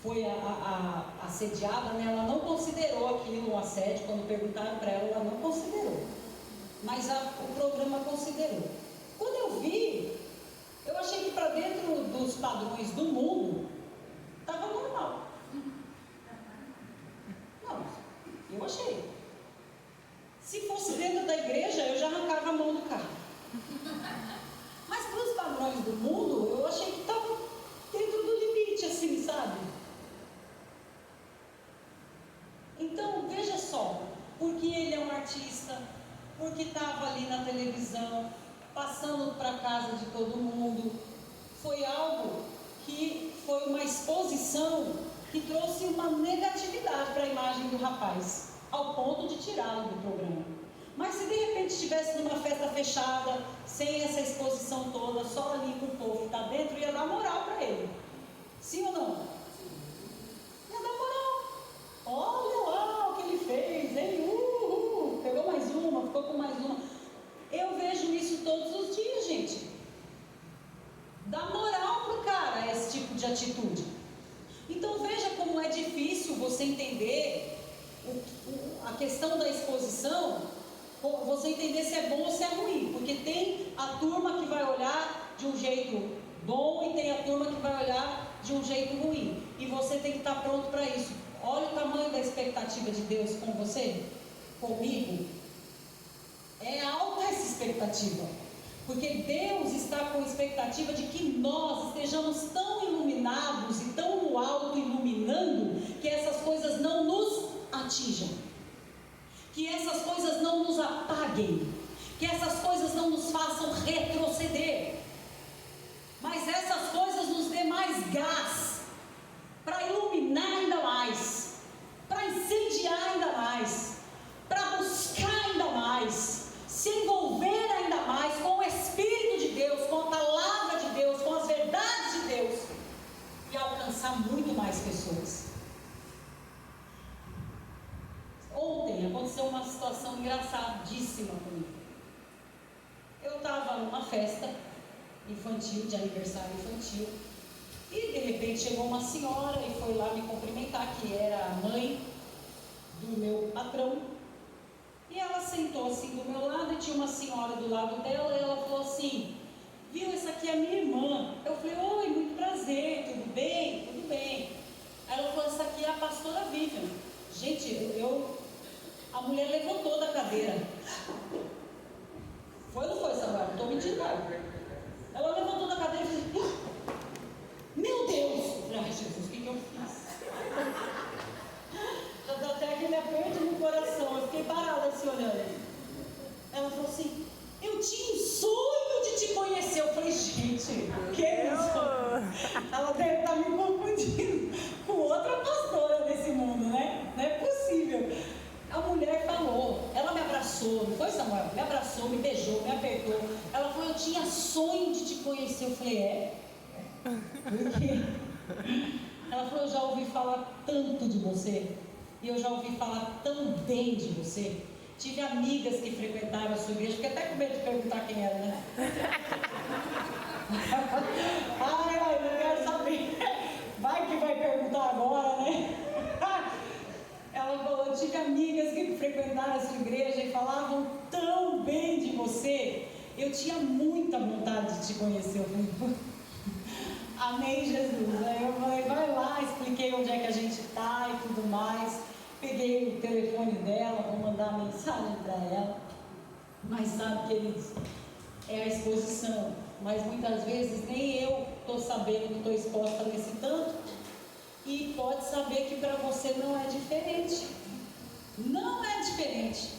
foi a assediada, né, ela não considerou aquilo um assédio. Quando perguntaram para ela, ela não considerou, mas o programa considerou. Quando eu vi, eu achei que para dentro dos padrões do mundo estava normal. Não, eu achei. Se fosse dentro da igreja, eu já arrancava a mão do carro. Mas para os padrões do mundo, eu achei que estava dentro do limite, assim, sabe? Então, veja só, porque ele é um artista, porque estava ali na televisão, passando para a casa de todo mundo, foi algo que foi uma exposição que trouxe uma negatividade para a imagem do rapaz, ao ponto de tirá-lo do programa. Mas se de repente estivesse numa festa fechada, sem essa exposição toda, só ali com o povo que está dentro, ia dar moral para ele. Sim ou não? Ia dar moral. Olha lá o que ele fez, hein? Pegou mais uma, ficou com mais uma. Eu vejo isso todos os dias, gente. Dá moral pro cara esse tipo de atitude. Então veja como é difícil você entender a questão da exposição, você entender se é bom ou se é ruim, porque tem a turma que vai olhar de um jeito bom e tem a turma que vai olhar de um jeito ruim, e você tem que estar pronto para isso. Olha o tamanho da expectativa de Deus com você, comigo. É alta essa expectativa, porque Deus está com a expectativa de que nós estejamos tão iluminados e tão no alto iluminando, que essas coisas não nos atinjam, que essas coisas não nos apaguem, que essas coisas não nos façam retroceder, mas essas coisas nos dê mais gás para iluminar ainda mais, para incendiar ainda mais, para buscar ainda mais, se envolver ainda mais com o Espírito de Deus, com a palavra de Deus, com as verdades de Deus, e alcançar muito mais pessoas. Ontem aconteceu uma situação engraçadíssima comigo. Eu estava numa festa infantil, de aniversário infantil. E de repente chegou uma senhora e foi lá me cumprimentar, que era a mãe do meu patrão. E ela sentou assim do meu lado e tinha uma senhora do lado dela e ela falou assim: viu, essa aqui é a minha irmã. Eu falei: oi, muito prazer, tudo bem? Tudo bem. Aí ela falou: essa aqui é a pastora Vivian. Gente, a mulher levantou da cadeira. Foi ou não foi, Samuel? Não estou mentindo não. Ela levantou da cadeira e falou: meu Deus! Eu falei: ai, Jesus, o que eu fiz? Já deu até aquele aperto no coração. Eu fiquei parada assim olhando. Ela falou assim: eu tinha um sonho de te conhecer. Eu falei: gente, que é isso? Ela deve estar me confundindo com outra pastora desse mundo, né? Não é possível. A mulher falou, ela me abraçou, não foi, Samuel? Me abraçou, me beijou, me apertou. Ela falou: eu tinha sonho de te conhecer. Eu falei: é? Por quê? Ela falou: eu já ouvi falar tanto de você. E eu já ouvi falar tão bem de você. Tive amigas que frequentaram a sua igreja. Fiquei até com medo de perguntar quem era, né? Ai, não quero saber. Vai que vai perguntar agora, né? Ela falou: eu tive amigas que frequentaram a sua igreja e falavam tão bem de você. Eu tinha muita vontade de te conhecer. Eu falei: amém, Jesus. Aí eu falei: vai lá, expliquei onde é que a gente está e tudo mais. Peguei o telefone dela, vou mandar uma mensagem para ela. Mas sabe, queridos, é a exposição. Mas muitas vezes nem eu estou sabendo que estou exposta nesse tanto. E pode saber que para você não é diferente. Não é diferente.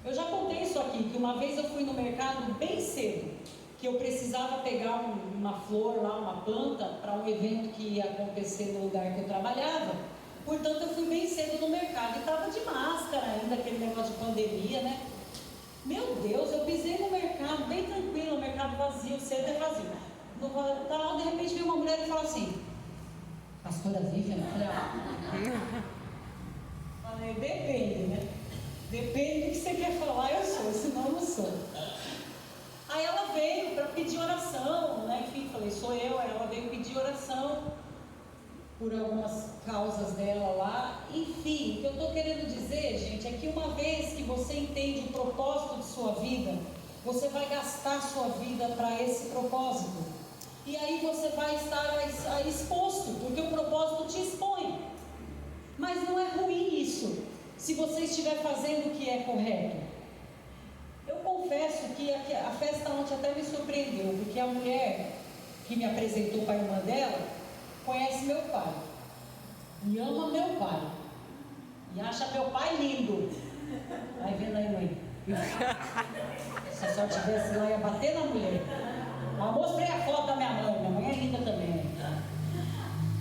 Eu já contei isso aqui, que uma vez eu fui no mercado bem cedo, que eu precisava pegar uma flor lá, uma planta, para um evento que ia acontecer no lugar que eu trabalhava. Portanto, eu fui bem cedo no mercado e estava de máscara ainda, aquele negócio de pandemia, né? Meu Deus, eu pisei no mercado, bem tranquilo, o mercado vazio, cedo é vazio. No varal, de repente, veio uma mulher e falou assim: pastora Vivian? Eu falei: depende, né? Depende do que você quer falar, eu sou, senão eu não sou. Aí ela veio para pedir oração, né? Enfim, falei: sou eu. Aí ela veio pedir oração por algumas causas dela lá. Enfim, o que eu estou querendo dizer, gente, é que uma vez que você entende o propósito de sua vida, você vai gastar sua vida para esse propósito. E aí você vai estar exposto, porque o propósito te expõe. Mas não é ruim isso, se você estiver fazendo o que é correto. Eu confesso que a festa ontem até me surpreendeu, porque a mulher que me apresentou para a irmã dela conhece meu pai e ama meu pai e acha meu pai lindo. Vai vendo aí, mãe, se eu só tivesse lá, ia bater na mulher. Mas mostrei a foto da minha mãe é linda também.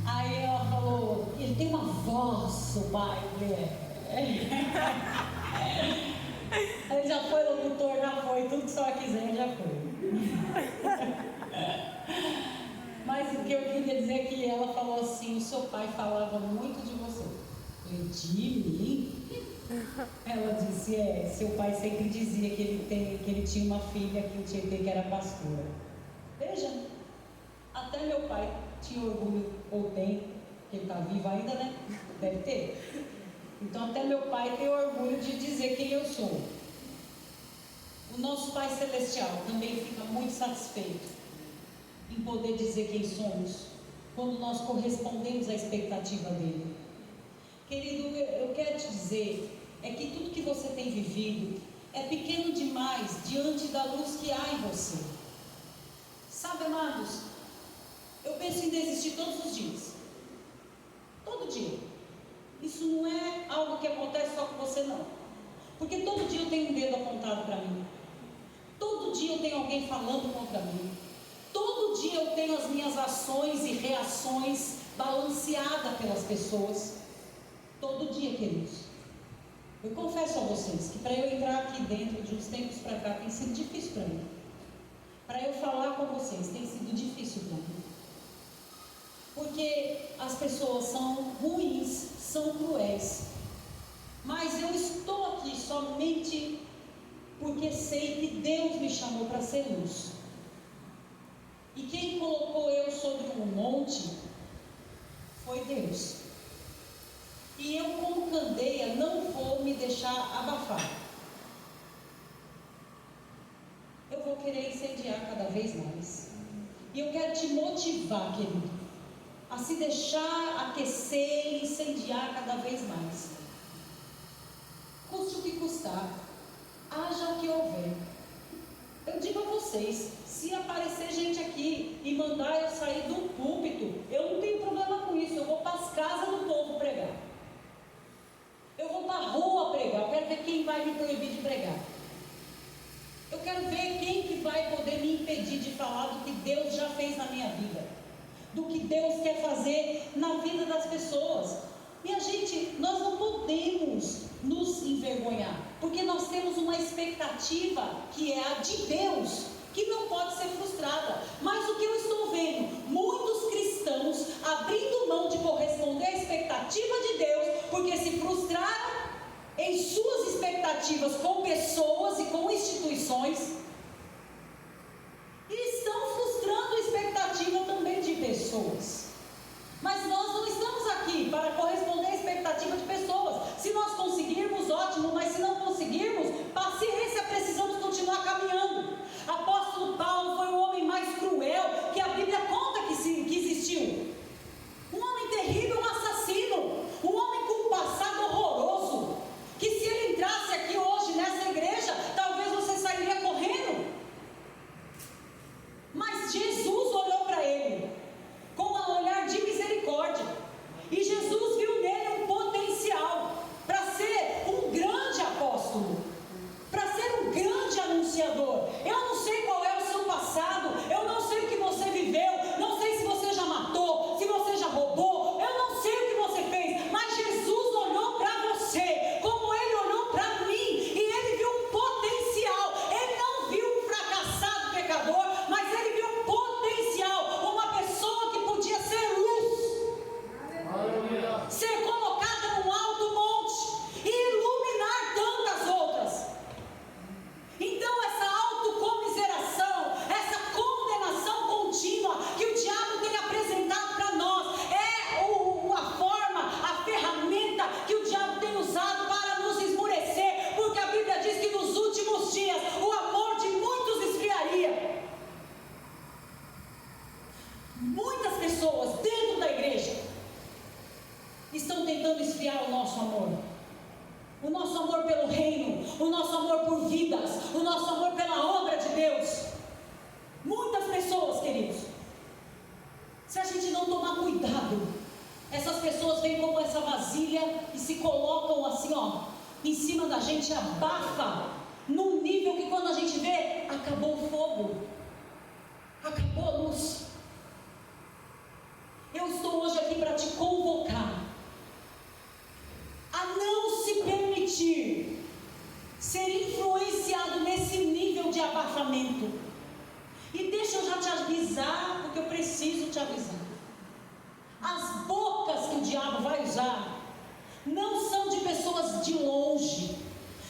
Aí ela falou: ele tem uma voz, o pai. Ele já foi locutor, já foi, tudo que só quiser, já foi. Mas o que eu queria dizer é que ela falou assim: o seu pai falava muito de você. Eu falei: de mim? Ela disse: seu pai sempre dizia que ele tinha uma filha aqui em Tietê que era pastora. Veja, até meu pai tinha orgulho, ou tem, porque ele está vivo ainda, né? Deve ter. Então até meu pai tem orgulho de dizer quem eu sou. O nosso Pai Celestial também fica muito satisfeito em poder dizer quem somos, quando nós correspondemos à expectativa dele. Querido, eu quero te dizer, é que tudo que você tem vivido é pequeno demais diante da luz que há em você. Sabe, amados, eu penso em desistir todos os dias. Todo dia. Isso não é algo que acontece só com você, não. Porque todo dia eu tenho um dedo apontado para mim. Todo dia eu tenho alguém falando contra mim. Todo dia eu tenho as minhas ações e reações balanceadas pelas pessoas. Todo dia, queridos. Eu confesso a vocês que para eu entrar aqui dentro de uns tempos para cá tem sido difícil para mim. Para eu falar com vocês tem sido difícil para mim. Porque as pessoas são ruins, são cruéis. Mas eu estou aqui somente porque sei que Deus me chamou para ser luz. E quem colocou eu sobre um monte foi Deus. E eu, como candeia, não vou me deixar abafar. Eu vou querer incendiar cada vez mais. E eu quero te motivar, querido, a se deixar aquecer e incendiar cada vez mais. Custe o que custar, haja o que houver. Eu digo a vocês, se aparecer gente aqui e mandar eu sair do púlpito, eu não tenho problema com isso. Eu vou para as casas do povo pregar. Eu vou para a rua pregar. Eu quero ver quem vai me proibir de pregar. Eu quero ver quem que vai poder me impedir de falar do que Deus já fez na minha vida, do que Deus quer fazer na vida das pessoas. E nós não podemos nos envergonhar, porque nós temos uma expectativa que é a de Deus, que não pode ser frustrada. Mas o que eu estou vendo, muitos cristãos abrindo mão de corresponder à expectativa de Deus, porque se frustraram em suas expectativas com pessoas e com instituições, e estão frustrando a expectativa também de pessoas. Mas nós não estamos aqui para corresponder à expectativa de pessoas. Se nós conseguirmos, ótimo, mas se não conseguirmos, paciência, precisamos continuar caminhando. Apóstolo Paulo foi o homem mais cruel que a Bíblia conta que existiu. Um homem terrível, um assassino, um homem com um passado horroroso, que se ele entrasse aqui hoje nessa igreja, talvez você sairia correndo. Mas Jesus olhou para ele com um olhar de misericórdia, e Jesus viu nele um potencial para ser um grande apóstolo, para ser um grande anunciador. Eu não sei qual é o seu passado, eu não sei o que você viveu, não sei se você já matou, se você já roubou, eu não sei o que você fez, mas Jesus olhou para você como ele olhou para mim, e ele viu um potencial. Ele não viu um fracassado pecador, mas ele viu um potencial, uma pessoa que podia ser luz, ser colocada num alto monte e iluminar tantas outras. Então essa autocomiseração, essa condenação contínua que o diabo tem apresentado para nós, é a forma, a ferramenta que o diabo tem usado para nos esmurecer, porque a Bíblia diz que nos últimos dias o amor de muitos esfriaria. Muitas pessoas dentro da igreja estão tentando esfriar o nosso amor pelo reino, o nosso amor por vidas, o nosso amor pela obra de Deus. Muitas pessoas, queridos, se a gente não tomar cuidado, essas pessoas vêm como essa vasilha e se colocam assim, ó, em cima da gente, abafa, num nível que quando a gente vê, acabou o fogo, acabou a luz. Eu estou hoje aqui para te convocar a não se permitir ser influenciado nesse nível de abafamento. E deixa eu já te avisar, porque eu preciso te avisar. As bocas que o diabo vai usar não são de pessoas de longe,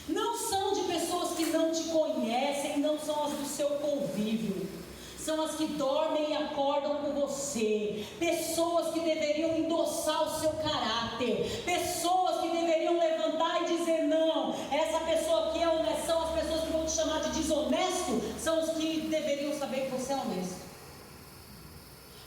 não são de pessoas que não te conhecem, não são as do seu convívio. São as que dormem e acordam com você, pessoas que deveriam endossar o seu caráter, pessoas que deveriam levantar e dizer: não, essa pessoa aqui é honesta. São as pessoas que vão te chamar de desonesto, são os que deveriam saber que você é honesto.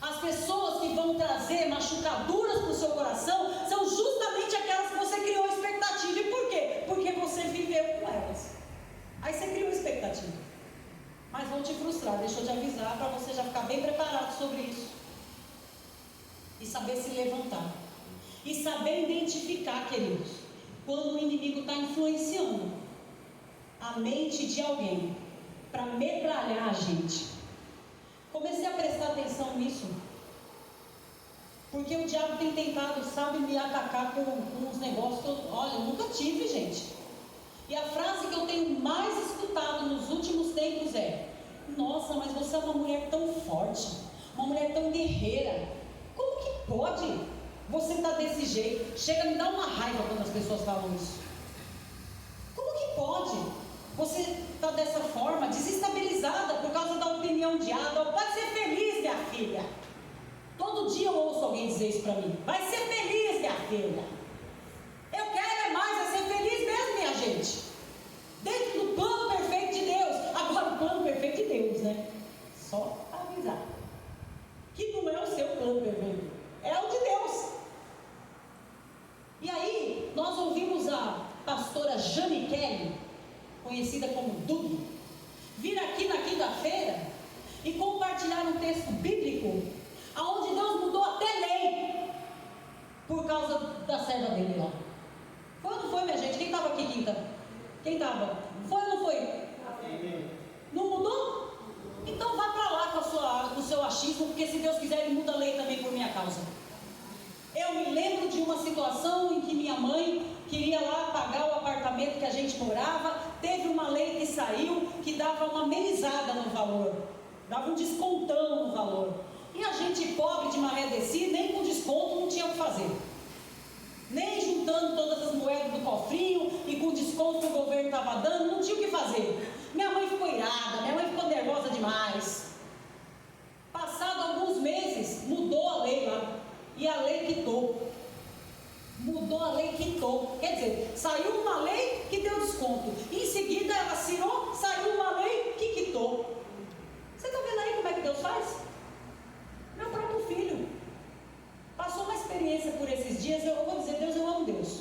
As pessoas que vão trazer machucaduras para o seu coração são justamente aquelas que você criou expectativa. E por quê? Porque você viveu com elas. Aí você criou expectativa. Mas vão te frustrar. Deixa eu te avisar para você já ficar bem preparado sobre isso. E saber se levantar. E saber identificar, queridos, quando o inimigo está influenciando a mente de alguém para metralhar a gente. Comecei a prestar atenção nisso, porque o diabo tem tentado, sabe, me atacar com uns negócios que eu nunca tive, gente. E a frase que eu tenho mais escutado nos últimos tempos é: nossa, mas você é uma mulher tão forte, uma mulher tão guerreira, como que pode você estar desse jeito? Chega a me dar uma raiva quando as pessoas falam isso. Como que pode você está dessa forma, desestabilizada por causa da opinião de Adam. Pode ser feliz, minha filha. Todo dia eu ouço alguém dizer isso para mim. Vai ser feliz, minha filha. Eu quero mais é ser feliz mesmo, minha gente. Dentro do plano perfeito de Deus. Agora, o plano perfeito de Deus, né? Só avisar. Que não é o seu plano perfeito. É o de Deus. E aí, nós ouvimos a pastora Jane Kelly, conhecida como Dudu, vir aqui na quinta-feira e compartilhar um texto bíblico onde Deus mudou até lei por causa da serva dele lá. Foi ou não foi, minha gente? Quem estava aqui quinta? Quem estava? Foi ou não foi? Não mudou? Então vá para lá com o seu achismo, porque se Deus quiser Ele muda a lei também por minha causa. Eu me lembro de uma situação em que minha mãe queria lá pagar o apartamento que a gente morava. Teve uma lei que saiu que dava uma amenizada no valor, dava um descontão no valor. E a gente pobre de maré descida, nem com desconto não tinha o que fazer. Nem juntando todas as moedas do cofrinho e com desconto que o governo estava dando, não tinha o que fazer. Minha mãe ficou irada, minha mãe ficou nervosa demais. Passado alguns meses, mudou a lei lá. E a lei quitou. Mudou a lei, quitou. Quer dizer, saiu uma lei que deu desconto. Em seguida ela assinou, saiu uma lei que quitou. Você está vendo aí como é que Deus faz? Meu próprio filho passou uma experiência por esses dias. Eu vou dizer, Deus, eu amo Deus.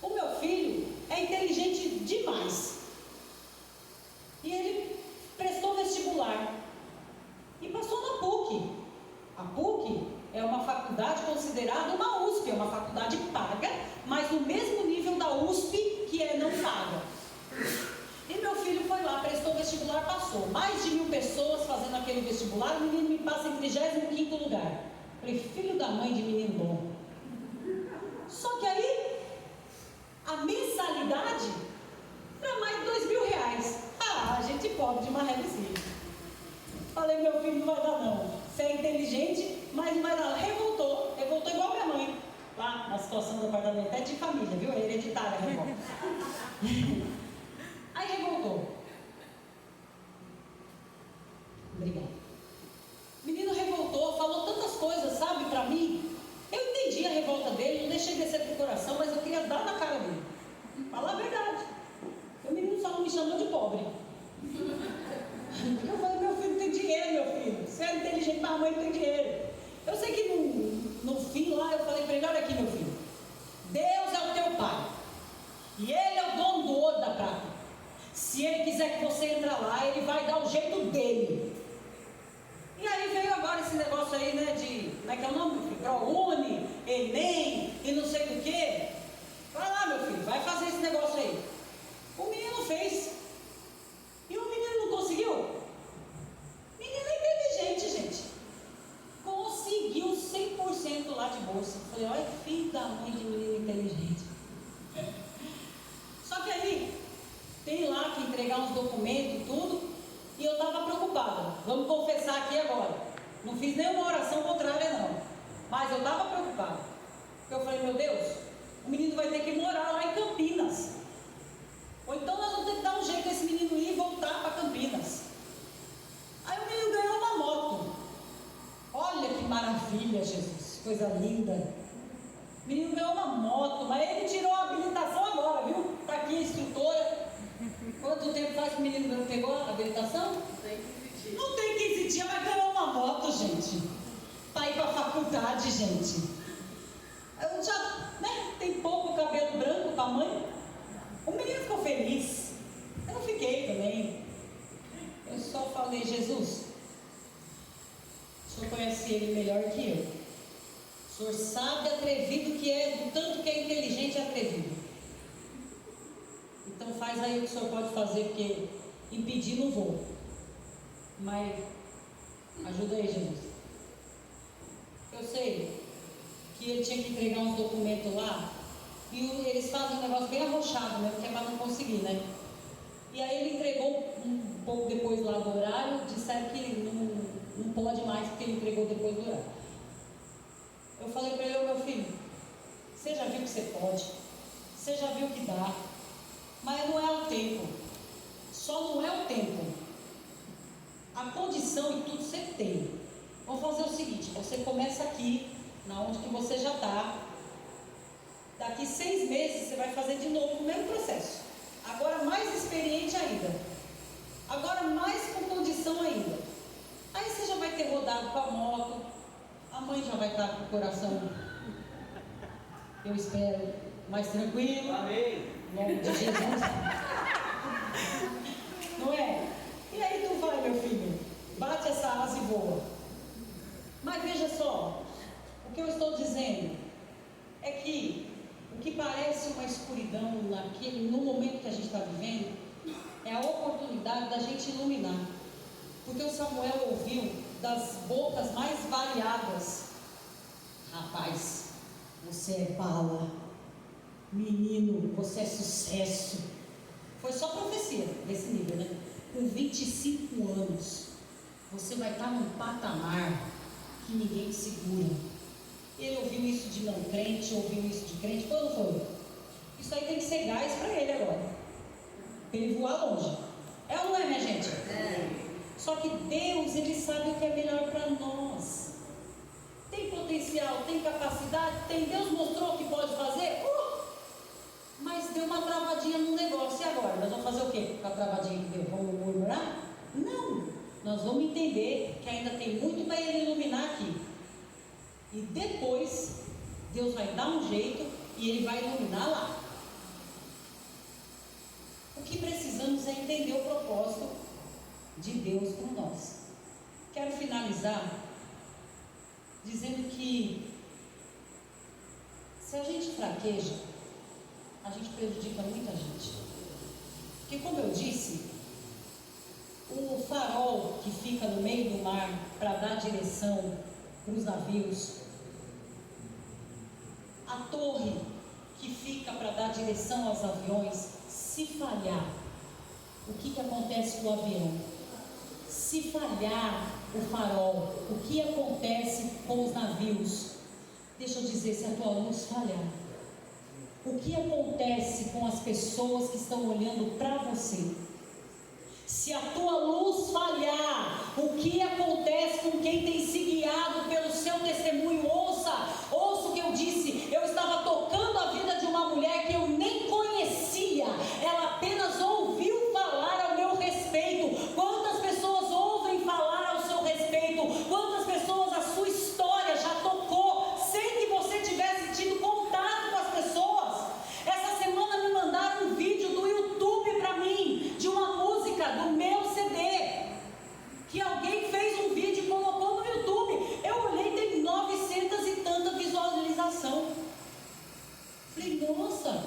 O meu filho é inteligente demais. E ele prestou vestibular. E passou na PUC. A PUC é uma faculdade considerada uma USP, é uma faculdade paga, mas no mesmo nível da USP, que é não paga. E meu filho foi lá, prestou vestibular, passou. Mais de 1000 pessoas fazendo aquele vestibular, o menino me passa em 35º lugar. Falei, filho da mãe de menino bom. Só que aí, a mensalidade era mais de R$2.000. Ah, gente pobre de maré descida. Falei, meu filho não vai dar não. Você é inteligente, mas não vai dar. Revoltou igual minha mãe. Lá na situação do apartamento, é de família, viu? É hereditária a revolta. Aí revoltou. Obrigada. O menino revoltou, falou tantas coisas, sabe, pra mim. Eu entendi a revolta dele, não deixei descer pro coração, mas eu queria dar na cara dele. Falar a verdade. O menino só não me chamou de pobre. Eu falei, meu filho tem dinheiro, meu filho. Você é inteligente, mas a mãe tem dinheiro. Eu sei que no fim lá, eu falei para ele, olha aqui, meu filho. Deus é o teu pai. E Ele é o dono do ouro da prata. Se Ele quiser que você entre lá, Ele vai dar o jeito dele. E aí veio agora esse negócio aí, né, de, como é que é o nome? ProUni, Enem, e não sei o quê. Vai lá, meu filho, vai fazer esse negócio aí. O menino fez. E o menino não conseguiu? O menino é inteligente, gente. Conseguiu 100% lá de bolsa. Falei, olha, filho da mãe de menino inteligente. Só que aí, tem lá que entregar uns documentos e tudo, e eu estava preocupada. Vamos confessar aqui agora. Não fiz nenhuma oração contrária, não. Mas eu estava preocupada. Porque eu falei, meu Deus, o menino vai ter que morar lá em Campinas. Ou então nós vamos ter que dar um jeito desse menino ir e voltar para Campinas. Aí o menino ganhou uma moto. Olha que maravilha, Jesus, coisa linda. O menino ganhou uma moto, mas ele tirou a habilitação agora, viu? Está aqui a instrutora. Quanto tempo faz que o menino pegou a habilitação? Não tem 15 dias, mas ganhou uma moto, gente. Para ir para a faculdade, gente. Eu já, né, tem pouco cabelo branco para a mãe. O menino ficou feliz. Eu não fiquei também. Eu só falei, Jesus, o Senhor conhece ele melhor que eu. O Senhor sabe atrevido que é, do tanto que é inteligente e atrevido. Então faz aí o que o Senhor pode fazer, porque impedir não vou. Mas ajuda aí, Jesus. Eu sei que ele tinha que entregar uns documentos lá. E eles fazem um negócio bem arrochado mesmo, que é para não conseguir, né? E aí ele entregou um pouco depois lá do horário, disseram que não pode mais, porque ele entregou depois do horário. Eu falei para ele, meu filho, você já viu que você pode, você já viu que dá, mas não é o tempo. Só não é o tempo. A condição e tudo você tem. Vamos fazer o seguinte: você começa aqui, na onde que você já está. Daqui 6 meses você vai fazer de novo o mesmo processo. Agora mais experiente ainda. Agora mais com condição ainda. Aí você já vai ter rodado com a moto. A mãe já vai estar com o coração, eu espero, mais tranquilo. Amém. Em nome de Jesus. Não é? E aí tu vai, meu filho, bate essa asa e voa. Mas veja só, o que eu estou dizendo é que o que parece uma escuridão no momento que a gente está vivendo, é a oportunidade da gente iluminar. Porque o Samuel ouviu das bocas mais variadas: rapaz, você é bala, menino, você é sucesso. Foi só profecia desse nível, né? Com 25 anos, você vai estar num patamar que ninguém te segura. Ele ouviu isso de não crente, ouviu isso de crente, foi ou não foi? Isso aí tem que ser gás para ele agora, para ele voar longe. É ou não é, minha gente? É. Só que Deus, Ele sabe o que é melhor para nós. Tem potencial, tem capacidade, tem. Deus mostrou o que pode fazer, mas deu uma travadinha no negócio. E agora? Nós vamos fazer o quê com a travadinha que deu? Vamos murmurar? Não. Nós vamos entender que ainda tem muito para Ele iluminar aqui. E depois, Deus vai dar um jeito e Ele vai iluminar lá. O que precisamos é entender o propósito de Deus por nós. Quero finalizar dizendo que se a gente fraqueja, a gente prejudica muita gente. Porque, como eu disse, o farol que fica no meio do mar para dar direção para os navios, a torre que fica para dar direção aos aviões, se falhar, o que acontece com o avião? Se falhar o farol, o que acontece com os navios? Deixa eu dizer, se a tua luz falhar, o que acontece com as pessoas que estão olhando para você? Se a tua luz falhar, o que acontece com quem tem se guiado pelo seu testemunho? Ouça o que eu disse. Eu estava tocando a vida de uma mulher que eu nem conhecia, ela apenas ouviu falar ao meu respeito. Quantas pessoas ouvem falar ao seu respeito? Quantas pessoas a sua história já tocou, sem que você tivesse tido contato com as pessoas? Essa semana me mandaram um vídeo do YouTube para mim, de uma música do meu CD, que alguém fez um vídeo e colocou no YouTube. Eu olhei, tem 900 e tanta visualização. Falei, nossa,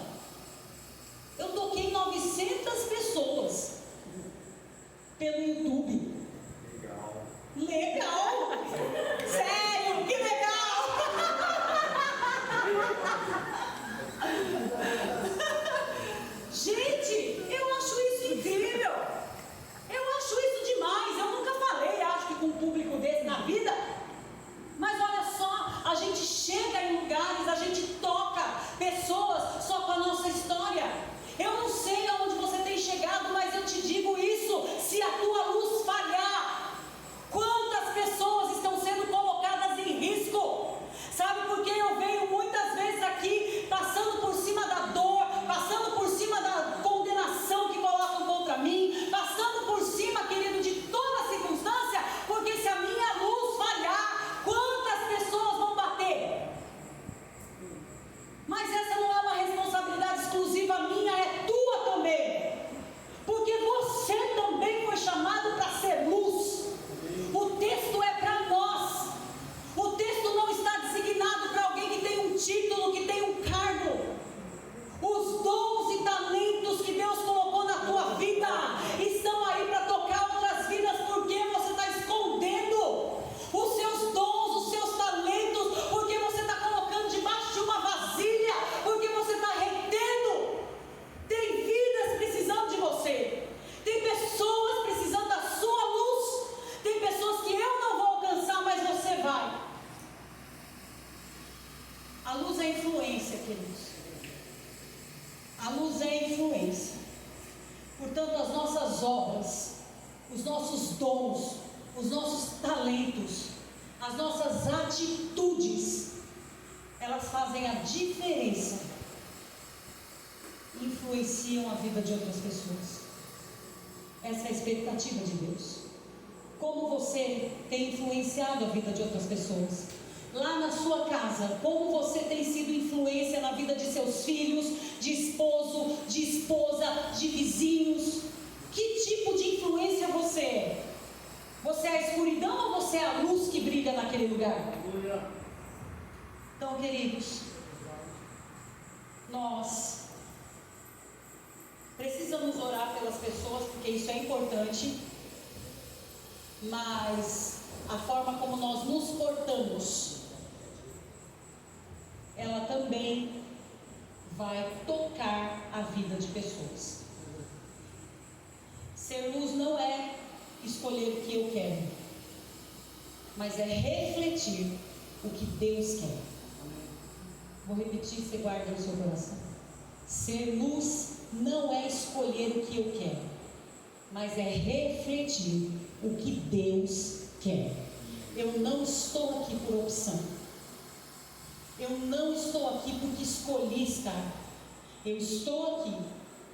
eu toquei 900 pessoas pelo YouTube. Legal! Sério, que legal! Gente, eu acho isso incrível. Eu acho isso demais. Eu nunca falei, acho que com um público desse na vida. Mas olha só, a gente chega em lugares, a gente toca pessoas só com a nossa história. Eu não sei aonde você tem chegado, mas eu te digo isso: se a tua luz falhar, quantas pessoas estão sendo colocadas em risco? Sabe por que eu venho muitas vezes aqui passando por cima da dor, passando por cima da condenação que colocam contra mim, passando por cima, querido, de toda a circunstância? Porque se a minha luz falhar, quantas pessoas vão bater? Mas essa não é uma responsabilidade exclusiva minha, é tua também. Porque você também foi chamado para ser luz. O texto é para nós. O texto não está designado para alguém que tem um título, que tem um cargo. Os dons e talentos que Deus colocou na tua vida estão aí para tocar outras vidas. Porque você está escondendo os seus dons, os seus talentos, porque você está colocando debaixo de uma vasilha, porque você está retendo. Tem vidas precisando de você, tem pessoas precisando da sua luz, tem pessoas que eu não vou alcançar, mas você vai. A luz é influência, queridos. A luz é influência. Portanto, as nossas nossas obras, os nossos dons, os nossos talentos, as nossas atitudes, elas fazem a diferença, influenciam a vida de outras pessoas. Essa é a expectativa de Deus. Como você tem influenciado a vida de outras pessoas? Lá na sua casa, como você tem sido influência na vida de seus filhos, de esposo, de esposa, de vizinhos? Que tipo de influência você é? Você é a escuridão ou você é a luz que brilha naquele lugar? Então, queridos, nós precisamos orar pelas pessoas, porque isso é importante, mas a forma como nós nos portamos, ela também vai tocar a vida de pessoas. Ser luz não é escolher o que eu quero, mas é refletir o que Deus quer. Vou repetir, você guarda no seu coração. Ser luz não é escolher o que eu quero, mas é refletir o que Deus quer. Eu não estou aqui por opção. Eu não estou aqui porque escolhi estar. Eu estou aqui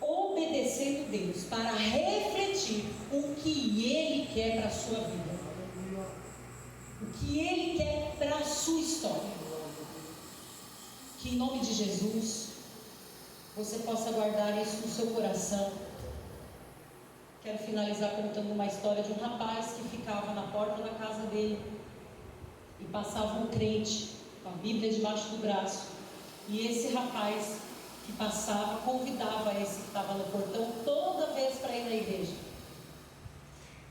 obedecendo Deus para refletir o que Ele quer para a sua vida, o que Ele quer para a sua história. Que em nome de Jesus você possa guardar isso no seu coração. Quero finalizar contando uma história de um rapaz que ficava na porta da casa dele e passava um crente com a Bíblia debaixo do braço, e esse rapaz que passava convidava esse que estava no portão toda vez para ir na igreja.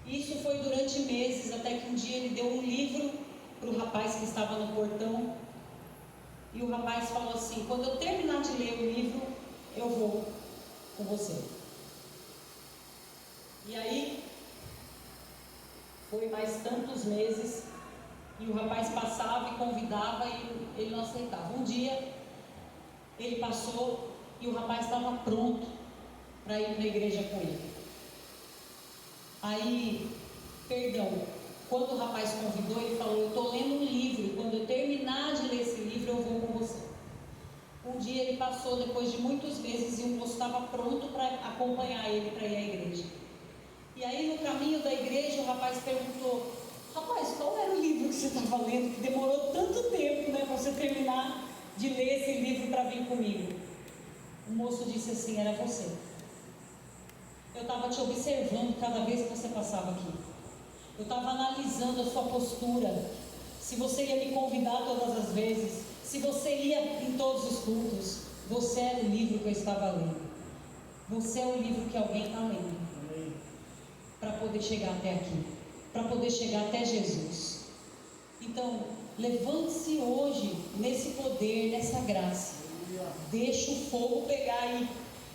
Isso foi durante meses, até que um dia ele deu um livro para o rapaz que estava no portão, e o rapaz falou assim: quando eu terminar de ler o livro, eu vou com você. E aí foi mais tantos meses, e o rapaz passava e convidava, e ele não aceitava. Um dia ele passou e o rapaz estava pronto para ir para a igreja com ele. Aí, quando o rapaz convidou, ele falou: eu estou lendo um livro, e quando eu terminar de ler esse livro, eu vou com você. Um dia ele passou, depois de muitos meses, e o moço estava pronto para acompanhar ele para ir à igreja. E aí, no caminho da igreja, o rapaz perguntou: rapaz, qual era o livro que você estava lendo, que demorou tanto tempo, né, para você terminar de ler esse livro para vir comigo? O moço disse assim: era você. Eu estava te observando cada vez que você passava aqui. Eu estava analisando a sua postura, se você ia me convidar todas as vezes, se você ia em todos os cultos. Você era o livro que eu estava lendo. Você é o livro que alguém está lendo para poder chegar até aqui, para poder chegar até Jesus. Então, levante-se hoje nesse poder, nessa graça. Deixa o fogo pegar e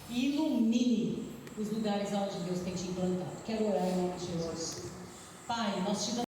ilumine os lugares onde Deus tem te implantado. Quero orar em nome de Jesus. Pai, nós te damos